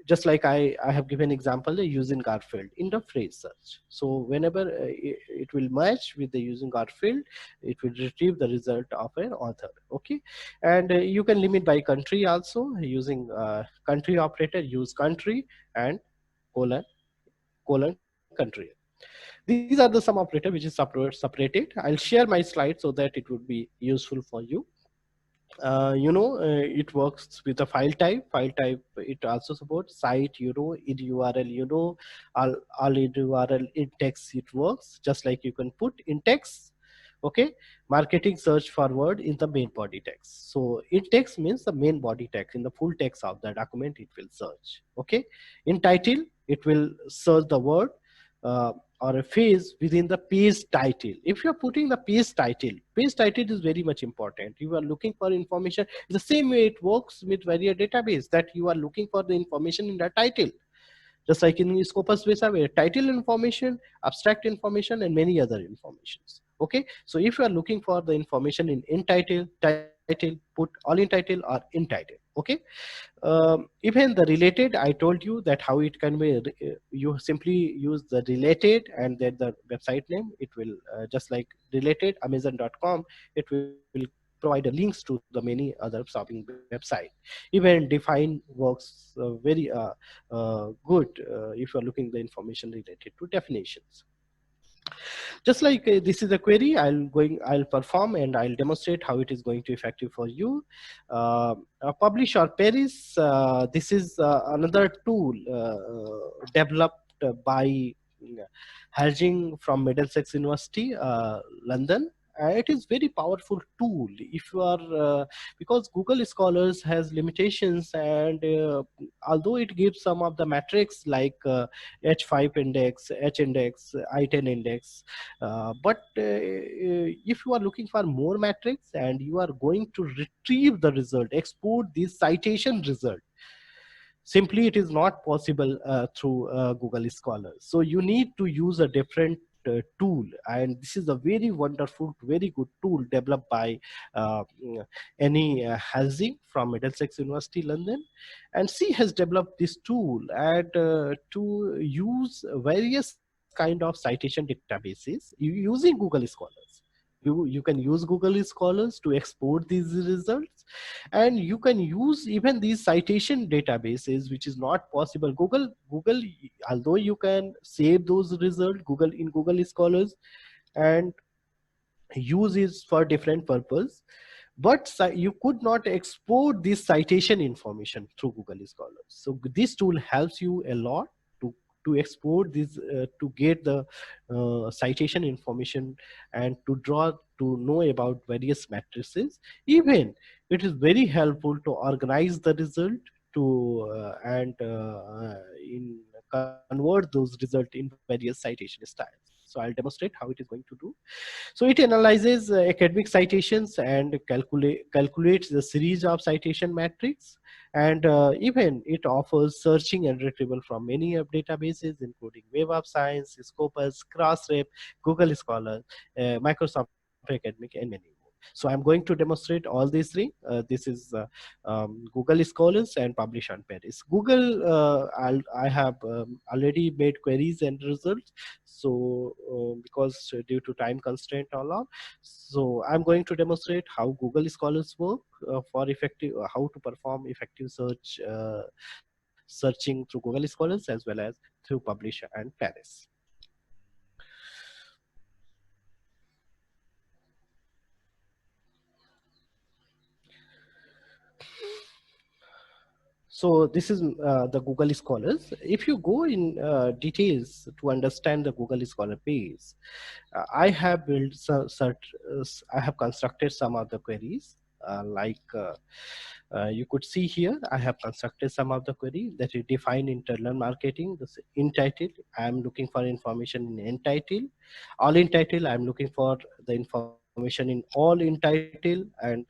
Just like I have given example using Garfield in the phrase search. So whenever it will match with the using Garfield, it will retrieve the result of an author. Okay, and you can limit by country also using country operator. Use country and colon country. These are the some operator which is separated. I'll share my slide so that it would be useful for you. It works with a file type. It also supports site, in URL, all in URL in text. It works just like you can put in text Okay, marketing search for word in the main body text. So in text means the main body text. In the full text of the document it will search. Okay, in title it will search the word uh, or a phrase within the page title. If you are putting the page title is very much important. You are looking for information the same way it works with various database, that you are looking for the information in the title, just like in Scopus Visa, where title information, abstract information, and many other informations. Okay, so if you are looking for the information in title, put all in title or in title. Okay, even the related, I told you that how it can be. You simply use the related and then the website name. It will just like related Amazon.com. It will provide a links to the many other shopping website. Even define works very good if you are looking the information related to definitions. Just like this is a query, I'll perform and I'll demonstrate how it is going to effective for you. Publish or perish, this is another tool developed by Harjing from Middlesex University, London. It is very powerful tool if you are because Google Scholars has limitations, and although it gives some of the metrics like H5 index, H index, I10 index, but if you are looking for more metrics and you are going to retrieve the result, export this citation result, simply it is not possible through Google Scholar. So you need to use a different tool, and this is a very wonderful, very good tool developed by uh, Annie Halsey from Middlesex University, London. And she has developed this tool and to use various kind of citation databases using Google Scholars. You can use Google Scholars to export these results, and you can use even these citation databases, which is not possible. Google, although you can save those results Google Scholars and use it for different purpose, but you could not export this citation information through Google Scholars. So this tool helps you a lot to export this to get the citation information and to draw to know about various matrices. Even it is very helpful to organize the result to and in convert those results in various citation styles. So I'll demonstrate how it is going to do. So it analyzes academic citations and calculates the series of citation metrics, and even it offers searching and retrieval from many of databases, including Web of Science, Scopus, Crossref, Google Scholar, Microsoft Academic, and many more. So I'm going to demonstrate all these three. This is Google Scholars and Publish on Paris. Google, I have already made queries and results. So because due to time constraint along, so I'm going to demonstrate how Google Scholars work for effective, how to perform effective searching through Google Scholars as well as through Publish and Paris. So this is the Google Scholars. If you go in details to understand the Google Scholar page, I have built I have constructed some of the queries you could see here. I have constructed some of the query that is define internal marketing. This in title, I am looking for information in title. All in title, I am looking for the information in all in title, and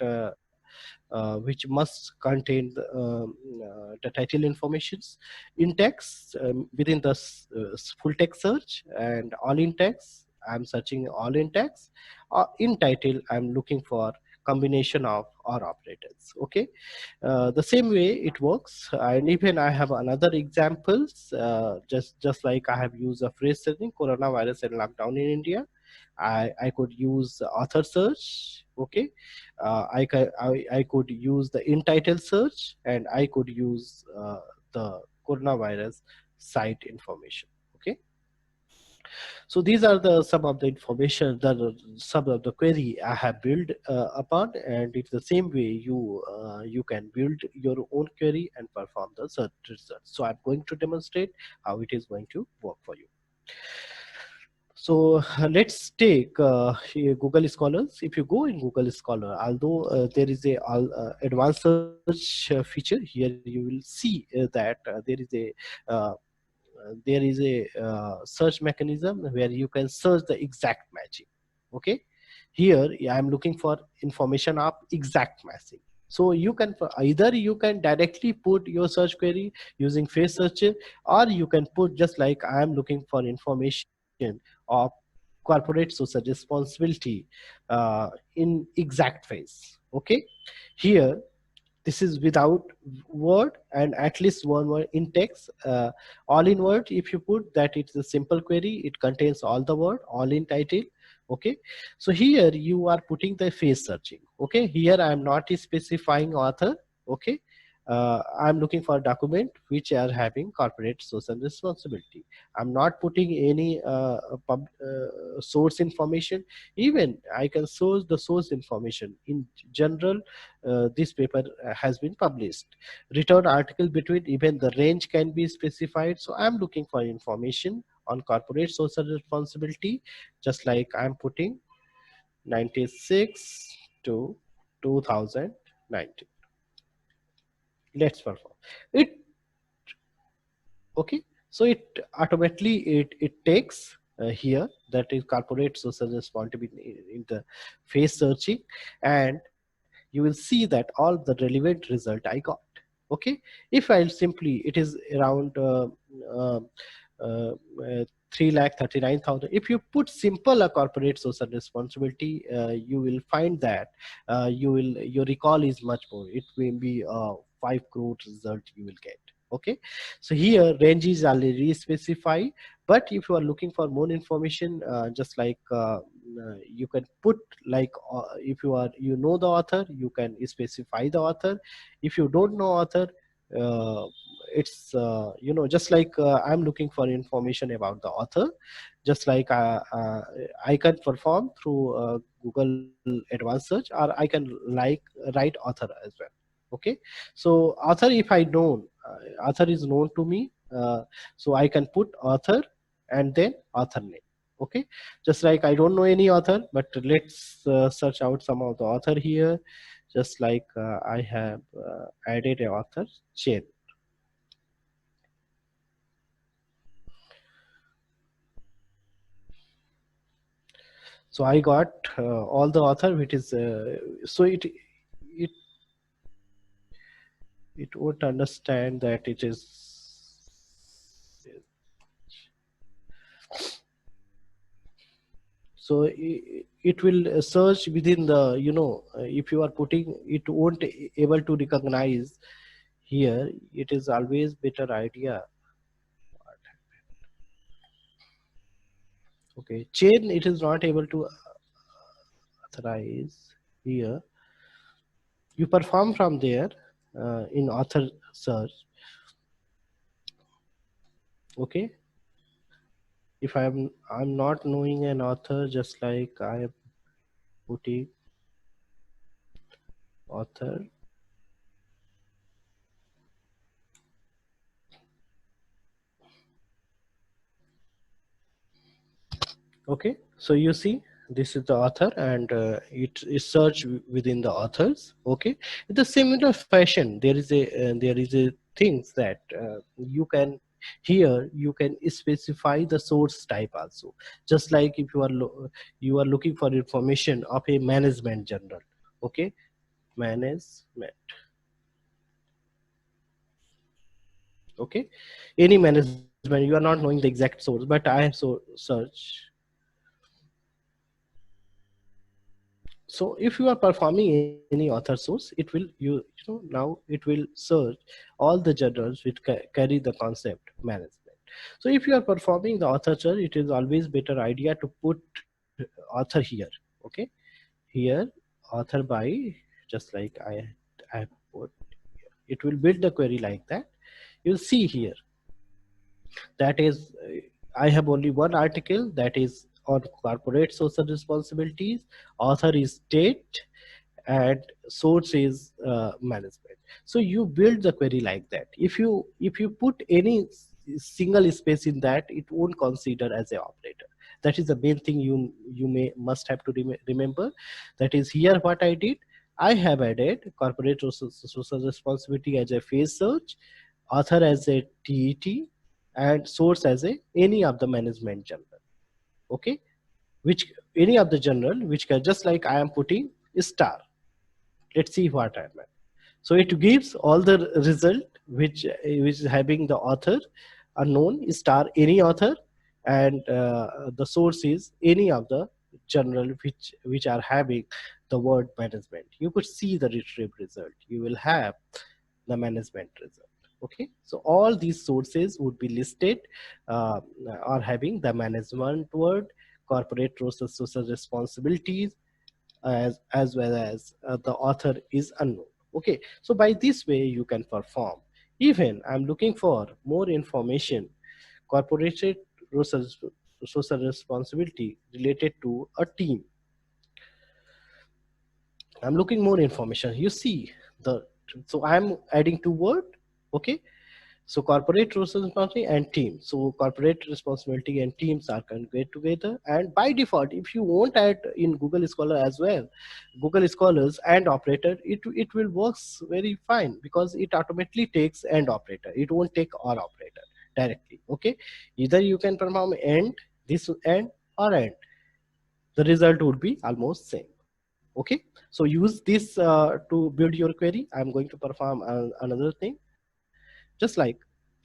which must contain the title informations in text within the full text search, and all in text I'm searching all in text. In title I'm looking for combination of or operators. Okay, the same way it works. And even I have another examples, just like I have used a phrase setting coronavirus and lockdown in India. I could use author search. Okay, I could use the in title search, and I could use the coronavirus site information. Okay, so these are the some of the information that some of the query I have built upon, and it's the same way you can build your own query and perform the search results. So I'm going to demonstrate how it is going to work for you. So let's take here Google Scholars. If you go in Google Scholar, although there is a advanced search feature, here you will see that there is a search mechanism where you can search the exact matching. Okay, here I am looking for information of exact matching. So you can either you can directly put your search query using face searcher, or you can put just like I am looking for information of corporate social responsibility in exact phase. Okay, here this is without word and at least one word in text. All in word, if you put that, it's a simple query, it contains all the word all in title. Okay, so here you are putting the phrase searching. Okay, here I am not specifying author. Okay, I'm looking for a document which are having corporate social responsibility. I'm not putting any source information. Even I can source the source information. In general, this paper has been published. Return article between, even the range can be specified. So I'm looking for information on corporate social responsibility, just like I'm putting 96 to 2019. Let's perform it. Okay, so it automatically it takes here that is corporate social responsibility in the face searching, and you will see that all the relevant result I got. Okay, if I'll simply, it is around uh, uh, 3,39,000. If you put simple a corporate social responsibility, you will find that your recall is much more. It will be 5 crore result you will get. Okay, so here range is already specified, but if you are looking for more information, just like you can put like if you are, you know the author, you can specify the author. If you don't know author, uh, it's just like I'm looking for information about the author, just like I can perform through Google advanced search, or I can like write author as well. Okay, so author, if I know author is known to me, so I can put author and then author name. Okay, just like I don't know any author, but let's search out some of the author here. Just like I have added a author chain. So I got all the author which is so it it won't understand that it is. So it will search within the, if you are putting, it won't able to recognize. Here it is always better idea. Okay, chain it is not able to authorize. Here you perform from there in author search. Okay, if I'm not knowing an author, just like I am putting author. Okay, so you see this is the author, and it is search within the authors. Okay, in the similar fashion, there is a things that you can, here you can specify the source type also. Just like if you are you are looking for information of a management journal. Okay, management. Okay, any management, you are not knowing the exact source, but I have so search. So if you are performing any author source, it will now it will search all the journals which carry the concept management. So if you are performing the author search, it is always better idea to put author here. Okay, here author by, just like I put, it will build the query like that. You'll see here that is I have only one article that is on corporate social responsibilities. Author is state and source is management. So you build the query like that. If you put any single space in that, it won't consider as a operator. That is the main thing you must have to remember. That is, here what I did, I have added corporate social responsibility as a phase search, author as a TET, and source as a any of the management journal. Okay, which any of the journal which can, just like I am putting star. Let's see what I meant. So it gives all the result which is having the author unknown star any author, and the source is any of the journal which are having the word management. You could see the retrieve result. You will have the management result. Okay, so all these sources would be listed, uh, are having the management word, corporate social responsibilities, as well as the author is unknown. Okay, so by this way you can perform. Even I'm looking for more information, corporate social social responsibility related to a team. I'm looking more information. You see the, so I'm adding two word. Okay, so corporate responsibility and team. So corporate responsibility and teams are conveyed together. And by default, if you won't add in Google Scholar as well, Google Scholars and operator, it will works very fine, because it automatically takes and operator. It won't take or operator directly. Okay, either you can perform and this and or and. The result would be almost same. Okay, so use this to build your query. I'm going to perform another thing. Just like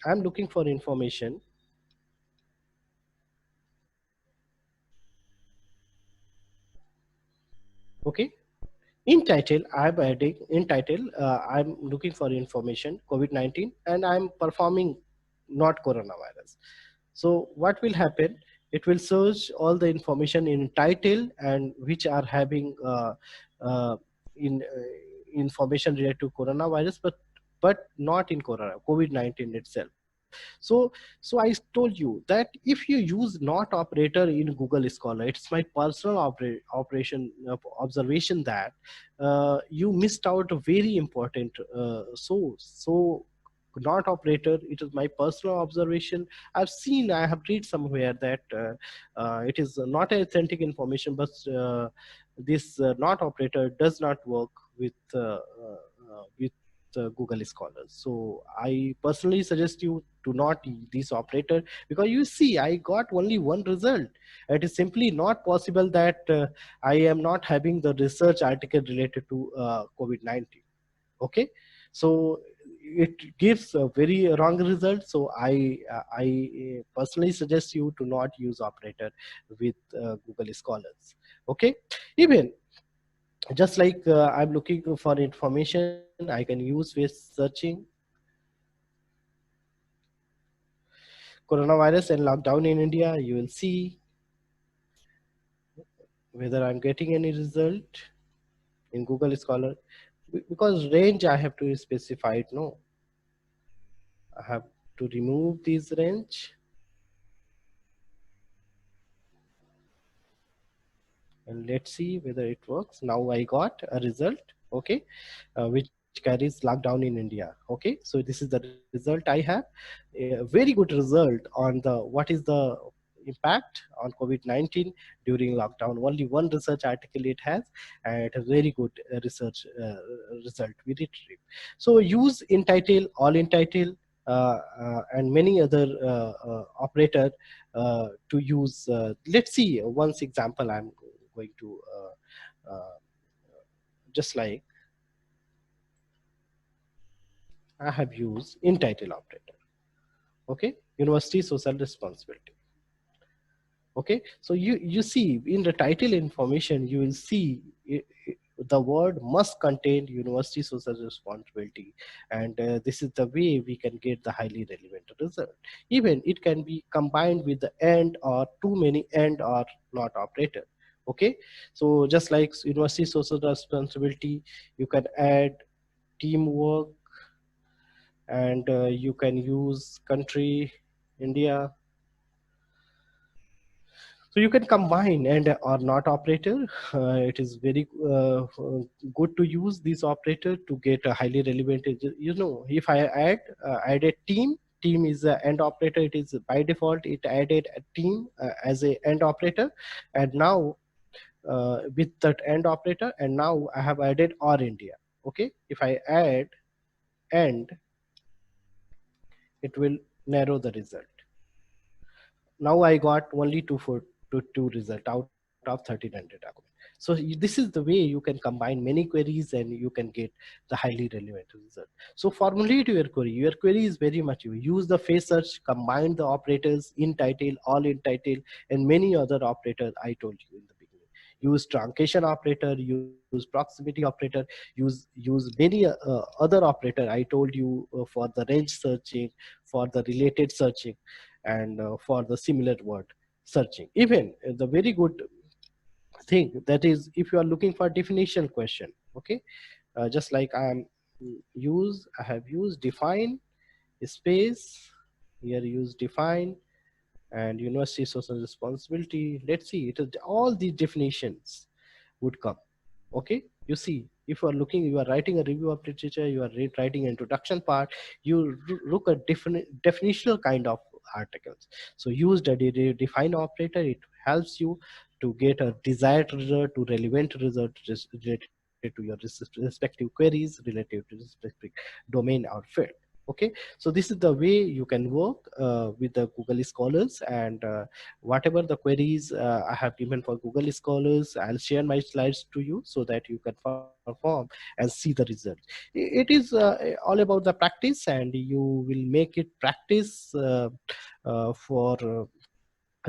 I'm looking for information, okay, in title I'm adding, in title I'm looking for information COVID-19, and I'm performing not coronavirus. So what will happen, it will search all the information in title and which are having in information related to coronavirus, but not in corona COVID-19 itself. So I told you that if you use not operator in Google Scholar, it's my personal operation observation that you missed out a very important source. So not operator, it is my personal observation. I've seen, I have read somewhere that it is not authentic information, but this not operator does not work with Google Scholars. So I personally suggest you to not use this operator, because you see I got only one result. It is simply not possible that I am not having the research article related to COVID-19. Okay, so it gives a very wrong result. So I personally suggest you to not use operator with Google Scholars. Okay, even just like I'm looking for information, I can use with searching coronavirus and lockdown in India. You will see whether I'm getting any result in Google Scholar, because range I have to specify it. No, I have to remove this range, and let's see whether it works. Now I got a result, okay, which carries lockdown in India. Okay, so this is the result I have. A very good result on the what is the impact on COVID-19 during lockdown. Only one research article it has, and it has very good research result we retrieve. So use in title, all in title, and many other operator to use. Let's see once example I'm going to just like I have used in title operator. Okay, university social responsibility. Okay, so you see in the title information you will see the word must contain university social responsibility, and this is the way we can get the highly relevant result. Even it can be combined with the and or too many and or not operator. Okay, so just like university social responsibility, you can add teamwork, and you can use country India. So you can combine and or not operator. It is very good to use this operator to get a highly relevant. You know, if I add a team, team is a end operator. It is by default, it added a team as a end operator. And now with that end operator, and now I have added or India. Okay, if I add and, it will narrow the result. Now I got only two result out of 1300 documents. So this is the way you can combine many queries and you can get the highly relevant result. So formulate your query. Your query is very much, you use the phrase search, combine the operators in title, all in title, and many other operators I told you in the beginning. Use truncation operator, use proximity operator, use many other operator I told you for the range searching, for the related searching, and for the similar word searching. Even the very good thing, that is, if you are looking for definition question, okay, just like I have used define space, here use define, and university social responsibility. Let's see, it is all these definitions would come. Okay, you see, if you are looking, you are writing a review of literature, you are writing an introduction part, you look at definitional kind of articles. So use the define operator. It helps you to get a desired result, to relevant result related to your respective queries, related to respective domain or field. Okay, so this is the way you can work with the Google Scholars. And whatever the queries I have given for Google Scholars, I'll share my slides to you so that you can perform and see the result. It is all about the practice, and you will make it practice for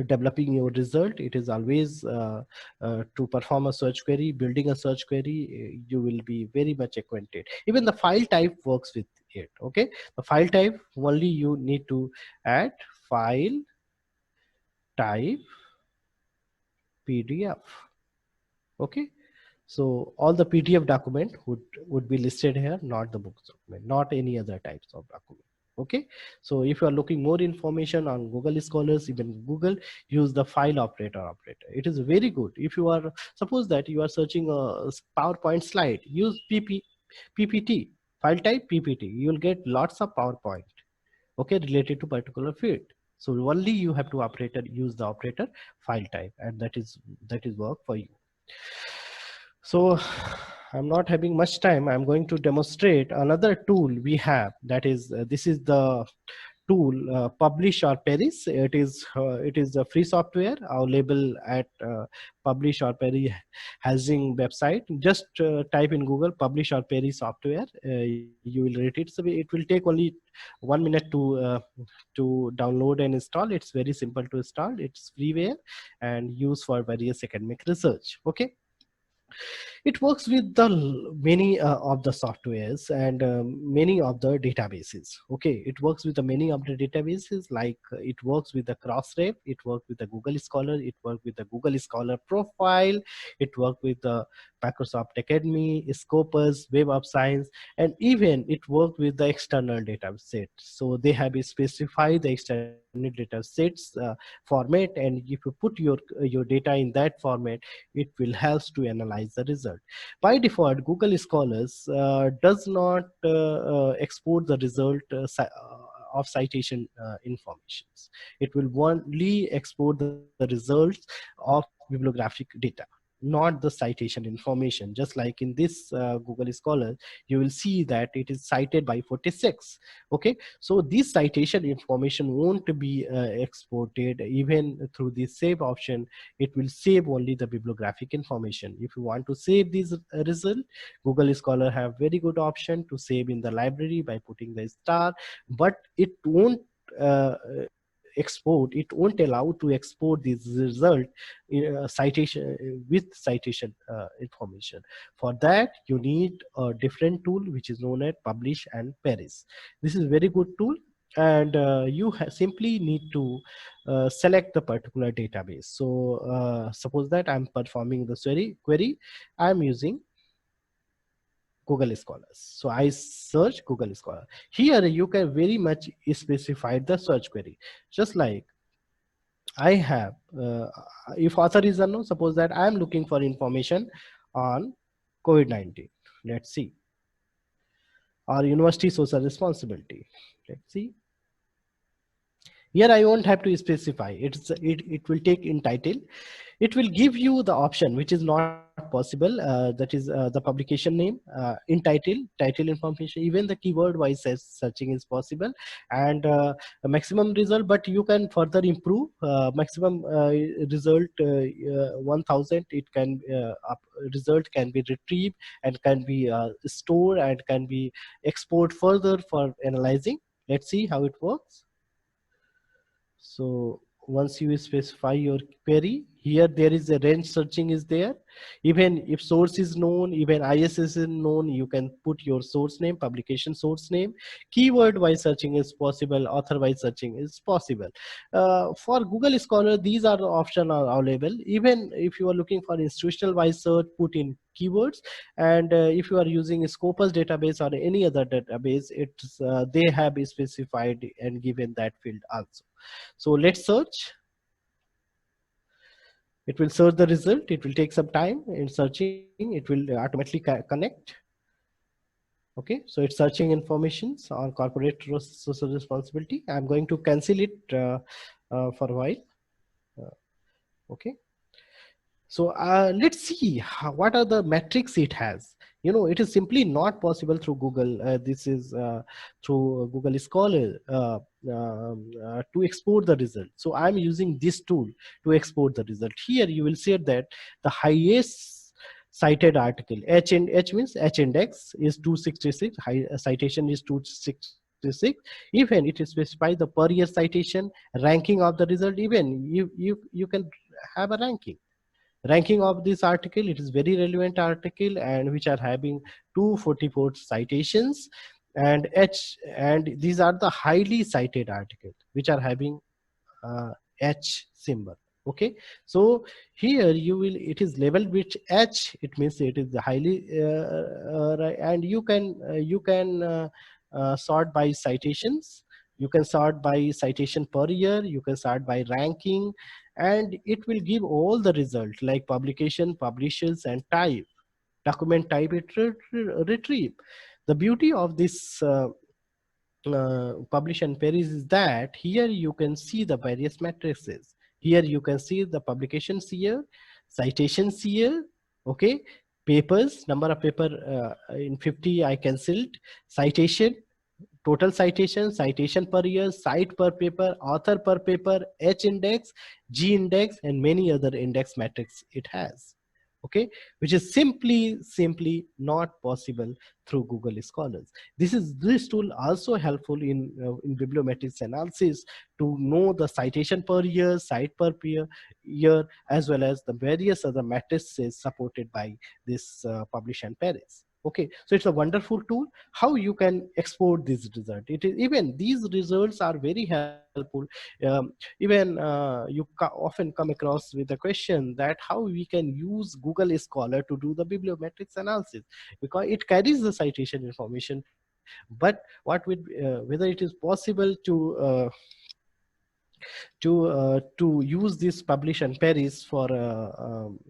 developing your result. It is always to perform a search query, building a search query, you will be very much acquainted. Even the file type works with it. Okay, the file type, only you need to add file type PDF. Okay, so all the PDF document would be listed here, not the books document, not any other types of document. Okay, so if you are looking more information on Google Scholars, even Google, use the file operator. It is very good. If you are, suppose that you are searching a PowerPoint slide, use PPT, file type PPT. You will get lots of PowerPoint, okay, related to particular field. So only you have to use the operator file type, and that is work for you. So I'm not having much time. I'm going to demonstrate another tool we have. That is, this is the tool Publish or Perish. It is a free software available at Publish or Perish housing website. Just type in Google Publish or Perish software. You will rate it. So it will take only 1 minute to download and install. It's very simple to install. It's freeware and used for various academic research. Okay. It works with the many of the softwares and many of the databases. Okay, it works with the many of the databases, like it works with the Crossref, it works with the Google Scholar, it works with the Google Scholar Profile, it works with the Microsoft Academy, Scopus, Web of Science, and even it works with the external data set. So they have specified the external data sets format, and if you put your data in that format, it will help to analyze the result. By default, Google Scholars does not export the result of citation informations. It will only export the results of bibliographic data, not the citation information. Just like in this Google Scholar, you will see that it is cited by 46. Okay, so this citation information won't be exported even through the save option. It will save only the bibliographic information. If you want to save this result, Google Scholar have very good option to save in the library by putting the star, but it won't it won't allow to export this result citation with citation information. For that, you need a different tool which is known as Publish and Perish. This is very good tool, and you simply need to select the particular database. So suppose that I'm performing the query, I'm using Google Scholars. So I search Google Scholar. Here you can very much specify the search query. Just like I have, if author is unknown, suppose that I am looking for information on COVID-19. Let's see. Or university social responsibility. Let's see. Here I won't have to specify. It will take in title. It will give you the option which is not possible. That is the publication name, in title information. Even the keyword wise searching is possible, and a maximum result. But you can further improve. Maximum result 1000. It can result can be retrieved and can be stored and can be export further for analyzing. Let's see how it works. So once you specify your query, here there is a range searching is there. Even if source is known, even ISS is known, you can put your source name, publication source name. Keyword wise searching is possible, author wise searching is possible. For Google Scholar, these are the options are available. Even if you are looking for institutional wise search, put in keywords. And if you are using a Scopus database or any other database, it's they have specified and given that field also. So let's search. It will search the result. It will take some time in searching. It will automatically connect. Okay, so it's searching informations on corporate social responsibility. I'm going to cancel it for a while. Okay. So let's see what are the metrics it has. It is simply not possible through Google. This is through Google Scholar to export the result. So I'm using this tool to export the result. Here you will see that the highest cited article, H means H index is 266, citation is 266. Even it is specified the per year citation, ranking of the result. Even you can have a ranking of this article. It is very relevant article and which are having 244 citations, and these are the highly cited articles which are having H symbol. Okay, so here it is labeled with H. It means it is the highly right, and you can sort by citations. You can sort by citation per year. You can sort by ranking, and it will give all the results like publication, publishers, and type. Document type, retrieve. The beauty of this publish and Paris is that here you can see the various matrices. Here you can see the publications here, citations here, okay, papers, number of paper in 50 I cancelled, citation, total citation, citation per year, cite per paper, author per paper, H index, G index, and many other index metrics it has. Okay, which is simply not possible through Google Scholars. This tool also helpful in bibliometrics analysis to know the citation per year, cite per year, as well as the various other matrices supported by this publish and Paris. Okay, so it's a wonderful tool. How you can export this result? It is even these results are very helpful. Even you often come across with the question that how we can use Google Scholar to do the bibliometrics analysis, because it carries the citation information. But what would whether it is possible to use this publish and Paris um,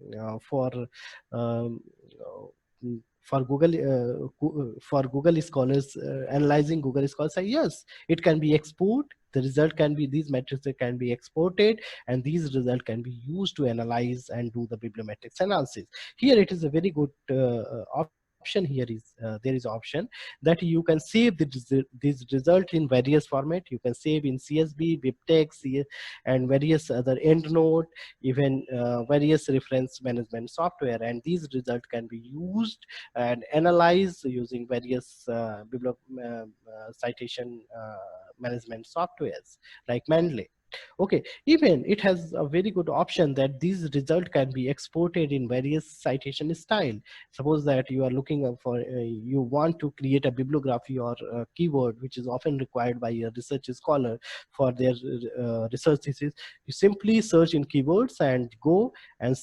for Google Scholars, analyzing Google Scholars. Yes, it can be export. The result can be these metrics that can be exported, and these results can be used to analyze and do the bibliometrics analysis. Here it is a very good option. Here is there is option that you can save this result in various format. You can save in CSV, BibTeX, and various other EndNote, even various reference management software, and these results can be used and analyzed using various citation management softwares like Mendeley. Okay, even it has a very good option that these results can be exported in various citation style. Suppose that you are looking for you want to create a bibliography or a keyword which is often required by a research scholar for their research thesis. You simply search in keywords and go, and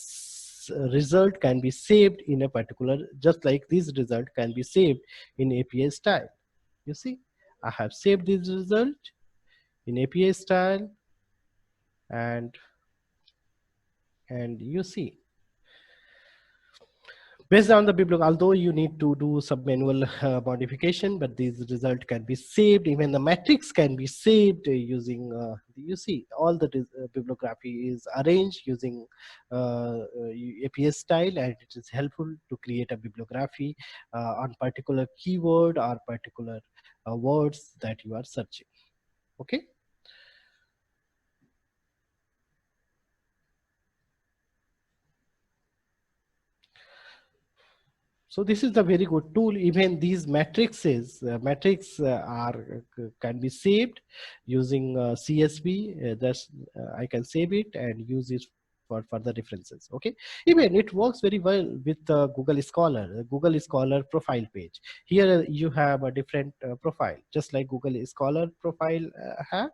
result can be saved in a particular, just like this result can be saved in API style. You see, I have saved this result in API style, and you see Based on the bibliography, although you need to do some manual modification, but these result can be saved. Even the matrix can be saved using, you see, all the bibliography is arranged using APS style, and it is helpful to create a bibliography on particular keyword or particular words that you are searching. Okay. So this is a very good tool. Even these matrices, can be saved using CSV. I can save it and use it for further references. Okay, even it works very well with Google Scholar, Google Scholar profile page. Here you have a different profile, just like Google Scholar profile have.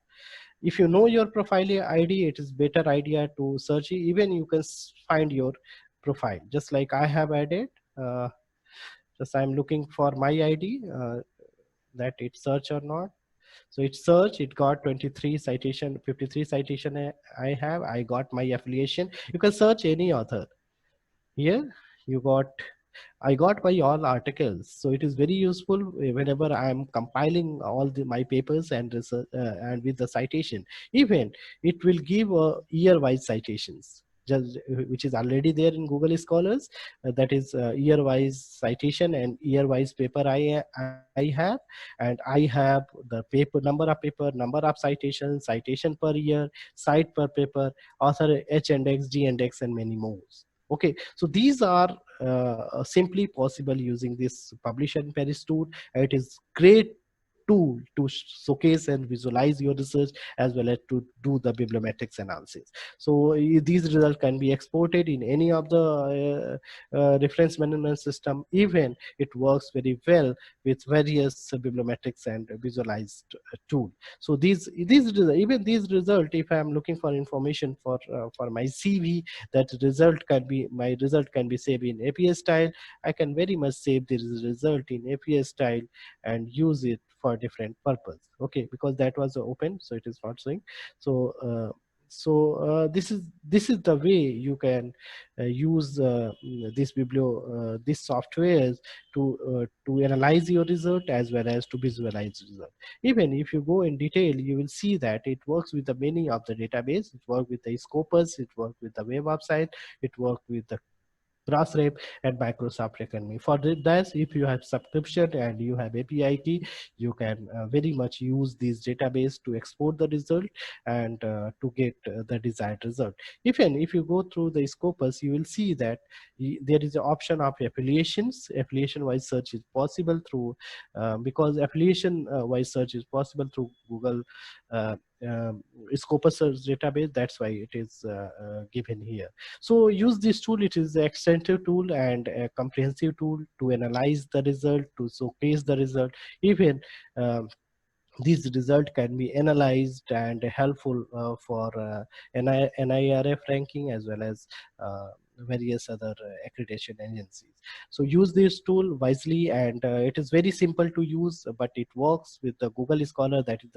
If you know your profile ID, it is better idea to search. Even you can find your profile, just like I have added. Just I'm looking for my ID, that it search or not. So it search, it got 23 citation, 53 citation I have. I got my affiliation. You can search any author. Here you got, I got my all articles. So it is very useful whenever I'm compiling all my papers and research, and with the citation. Even it will give year-wise citations, just which is already there in Google Scholars. That is year-wise citation and year-wise paper I have, and I have the paper, number of paper, number of citations, citation per year, cite per paper, author H index, G index, and many more. Okay, so these are simply possible using this publish and perish tool. It is great tool to showcase and visualize your research, as well as to do the bibliometrics analysis. So these results can be exported in any of the reference management system. Even it works very well with various bibliometrics and visualized tool. So even these result, if I am looking for information for my CV, that result can be, my result can be saved in APS style. I can very much save this result in APS style and use it for different purpose. Okay, because that was open, so it is not showing. So this is the way you can use this software to analyze your result as well as to visualize result. Even if you go in detail, you will see that it works with the many of the database. It works with the Scopus, it works with the web website, it works with the Crossref and Microsoft Academy. For this, if you have subscription and you have API key, you can very much use this database to export the result and to get the desired result. Even if you go through the Scopus, you will see that there is an option of affiliations. Affiliation wise search is possible through, because affiliation wise search is possible through Google uh, um, Scopus search database. That's why it is given here. So use this tool. It is an extensive tool and a comprehensive tool to analyze the result, to showcase the result. Even these results can be analyzed and helpful for NIRF ranking, as well as various other accreditation agencies. So use this tool wisely, and it is very simple to use, but it works with the Google Scholar. That is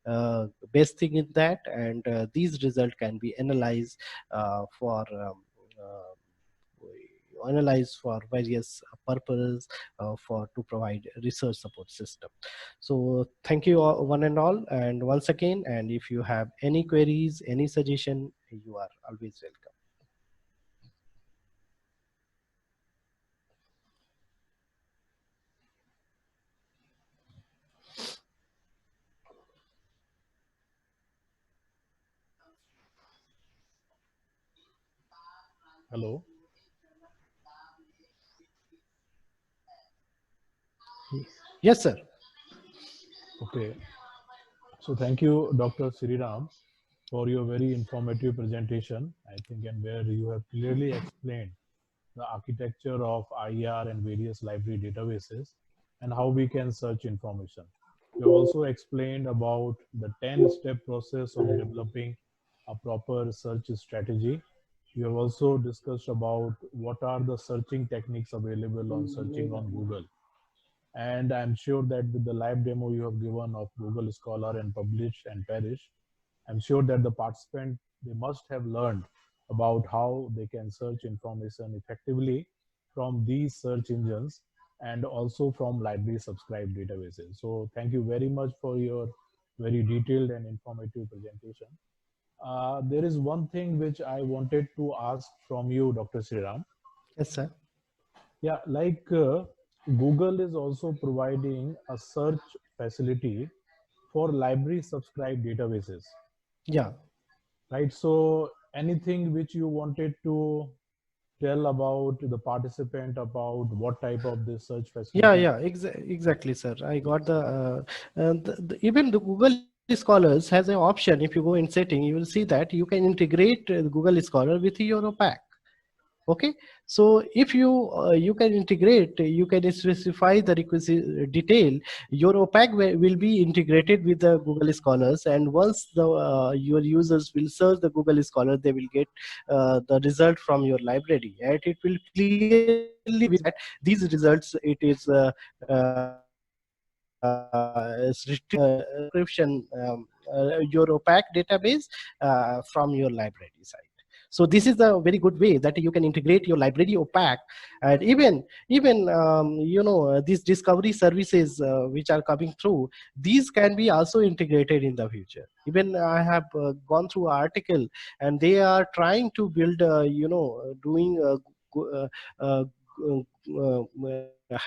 the best thing in that, and these results can be analyzed for analyze for various purposes for to provide research support system. So thank you all, one and all, and once again, and if you have any queries, any suggestion, you are always welcome. Hello. Yes, sir. Okay. So thank you, Dr. Shreeram, for your very informative presentation, I think, and where you have clearly explained the architecture of IR and various library databases and how we can search information. You have also explained about the 10-step process of developing a proper search strategy. You have also discussed about what are the searching techniques available on searching on Google. And I'm sure that with the live demo you have given of Google Scholar and Publish and Perish, I'm sure that the participant, they must have learned about how they can search information effectively from these search engines and also from library subscribed databases. So thank you very much for your very detailed and informative presentation. There is one thing which I wanted to ask from you, Dr. Sriram. Yes, sir. Yeah, Google is also providing a search facility for library subscribed databases, Yeah. right? So anything which you wanted to tell about the participant about what type of this search Yeah, facility? yeah, exactly, sir. I got even the Google Scholars has an option. If you go in setting, you will see that you can integrate the Google Scholar with your OPAC. Okay, so if you can integrate, you can specify the requisite detail. Your OPAC will be integrated with the Google Scholars, and once the your users will search the Google Scholar, they will get the result from your library, and it will clearly visible that these results, it is description, your OPAC database from your library side. So this is the very good way that you can integrate your library OPAC. And even these discovery services which are coming through, these can be also integrated in the future. Even I have gone through an article, and they are trying to build doing go- uh,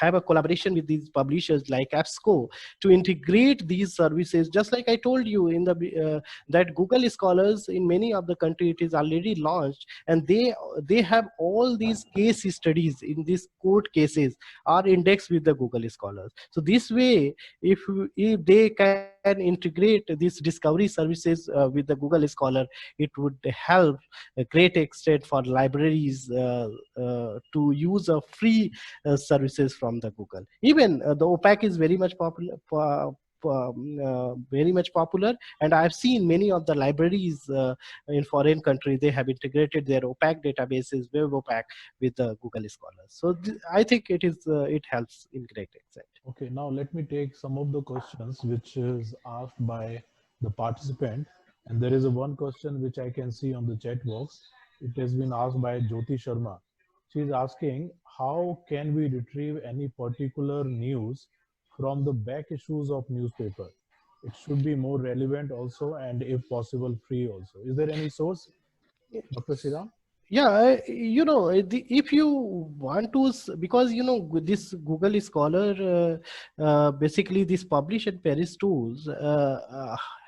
have a collaboration with these publishers like AppSco to integrate these services. Just like I told you in the that Google Scholars in many of the country, it is already launched, and they have all these case studies in these court cases are indexed with the Google Scholars. So this way, if they can integrate these discovery services with the Google Scholar, it would help a great extent for libraries to use a free services from the Google. Even the OPAC is very much popular. Very much popular, and I've seen many of the libraries in foreign countries, they have integrated their OPAC databases, web OPAC, with the Google Scholars. So I think it helps in great extent. Okay, now let me take some of the questions which is asked by the participant. And there is a one question which I can see on the chat box. It has been asked by Jyoti Sharma. She is asking, how can we retrieve any particular news from the back issues of newspaper? It should be more relevant also, and if possible, free also. Is there any source, Dr. Sriram? Yeah, if you want to because this Google Scholar, basically this publish and perish tools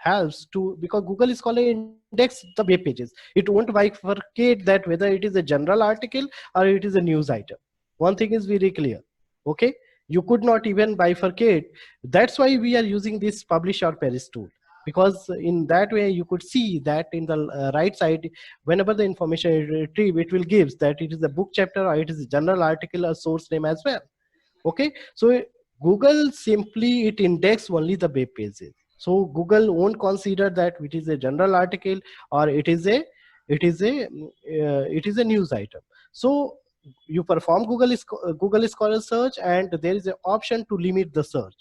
helps to, because Google Scholar index the web pages. It won't bifurcate that whether it is a general article or it is a news item. One thing is very clear. Okay, you could not even bifurcate. That's why we are using this publish or perish tool, because in that way you could see that in the right side, whenever the information is retrieved, it will gives that it is a book chapter or it is a general article or source name as well. Okay, so Google simply it index only the web pages. So Google won't consider that it is a general article or it is a news item. So you perform Google Scholar search, and there is an option to limit the search,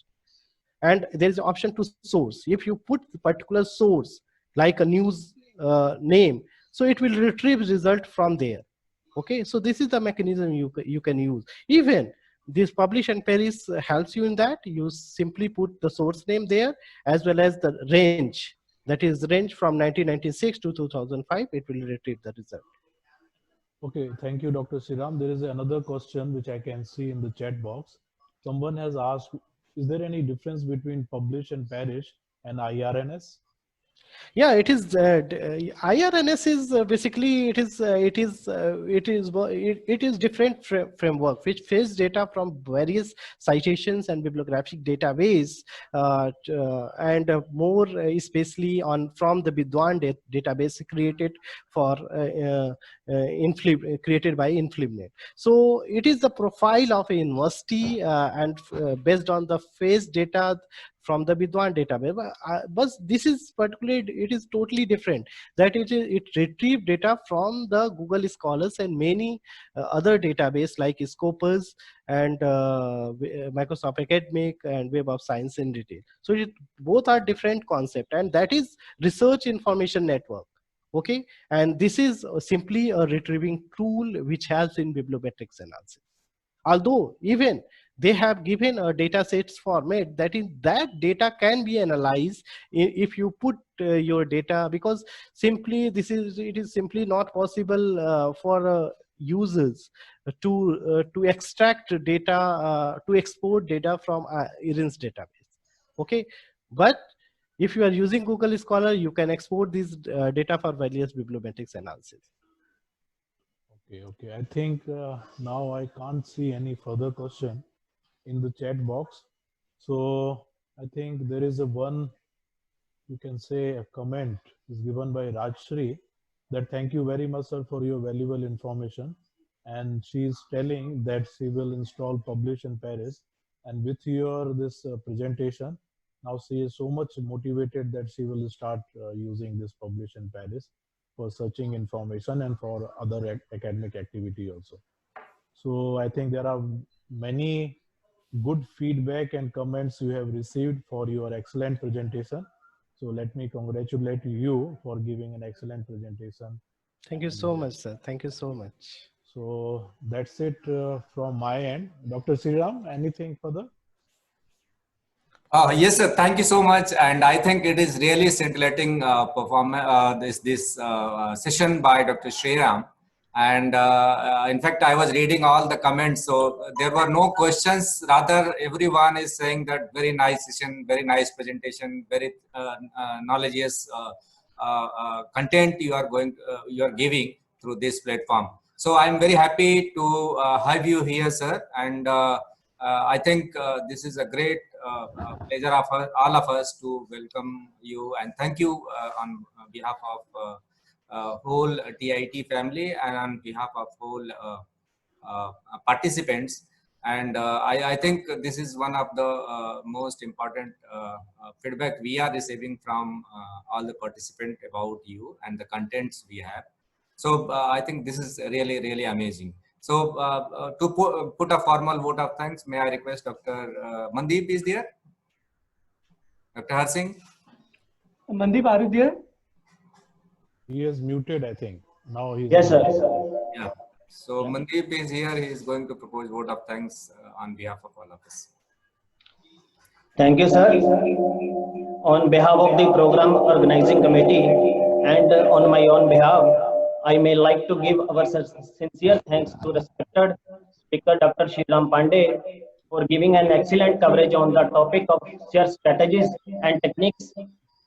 and there is an option to source. If you put the particular source like a news name, so it will retrieve result from there. Okay, so this is the mechanism you can use. Even this publish and perish helps you in that. You simply put the source name there, as well as the range, that is range from 1996 to 2005. It will retrieve the result. Okay, thank you, Dr. Sriram. There is another question which I can see in the chat box. Someone has asked, is there any difference between publish and perish and IRNS? Yeah, it is IRNS is basically it is different framework which fetch data from various citations and bibliographic database, and more especially on from the Bidwan database created for created by Inflimnet. So it is the profile of a university, and based on the face data from the Bidwan database. But this is particularly, it is totally different. That it retrieve data from the Google Scholars and many other database like Scopus and Microsoft Academic and Web of Science in detail. So both are different concept, and that is research information network. Okay, and this is simply a retrieving tool which helps in bibliometrics analysis. Although even they have given a data sets format, that is, that data can be analyzed if you put your data, because simply it is simply not possible for users to extract data, to export data from IRINS database. Okay, but if you are using Google Scholar, you can export this data for various bibliometrics analysis. Okay. I think now I can't see any further question in the chat box. So I think there is a one, you can say a comment is given by Rajshri, that thank you very much, sir, for your valuable information. And she is telling that she will install Publish in Paris. And with your this presentation, now she is so much motivated that she will start using this Publish in Paris for searching information and for other academic activity also. So I think there are many good feedback and comments you have received for your excellent presentation. So let me congratulate you for giving an excellent presentation. Thank you so much, sir. Thank you so much. So that's it from my end. Dr. Shreeram, anything further? Yes, sir. Thank you so much. And I think it is really scintillating performance, this session by Dr. Shreeram. And in fact, I was reading all the comments, so there were no questions. Rather, everyone is saying that very nice session, very nice presentation, very knowledgeous content you are giving through this platform. So I'm very happy to have you here, sir. And I think this is a great pleasure of all of us to welcome you and thank you on behalf of whole TIT family and on behalf of whole participants. And I think this is one of the most important feedback we are receiving from all the participants about you and the contents we have. So I think this is really, really amazing. So to put a formal vote of thanks, may I request Dr. Mandeep is there? Dr. Harsing? Mandeep, are you there? He is muted, I think. Now he's Yes, sir. Yeah. So Mandeep is here. He is going to propose vote of thanks on behalf of all of us. Thank you, sir. On behalf of the program organizing committee and on my own behalf, I may like to give our sincere thanks to respected speaker Dr. Shreeram Pandey for giving an excellent coverage on the topic of shared strategies and techniques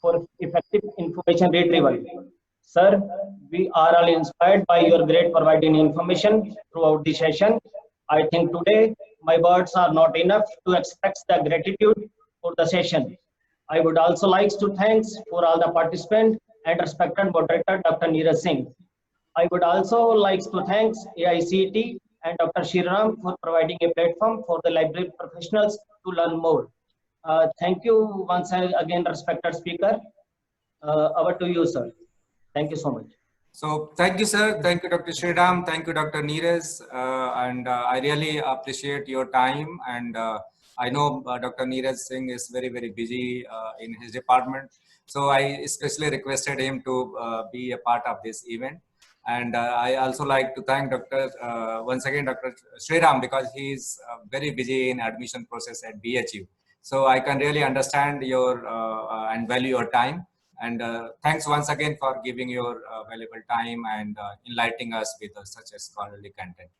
for effective information retrieval. Sir, we are all inspired by your great providing information throughout the session. I think today my words are not enough to express the gratitude for the session. I would also like to thank for all the participants and respected moderator Dr. Neeraj Singh. I would also like to thank AICTE and Dr. Shreeram for providing a platform for the library professionals to learn more. Thank you once again, respected speaker. Over to you, sir. Thank you so much. So thank you, sir. Thank you, Dr. Shreeram. Thank you, Dr. Neeraj. And I really appreciate your time. And I know Dr. Neeraj Singh is very, very busy in his department. So I especially requested him to be a part of this event. And I also like to thank once again, Dr. Shreeram, because he is very busy in admission process at BHU. So I can really understand your and value your time. And thanks once again for giving your valuable time and enlightening us with such a scholarly content.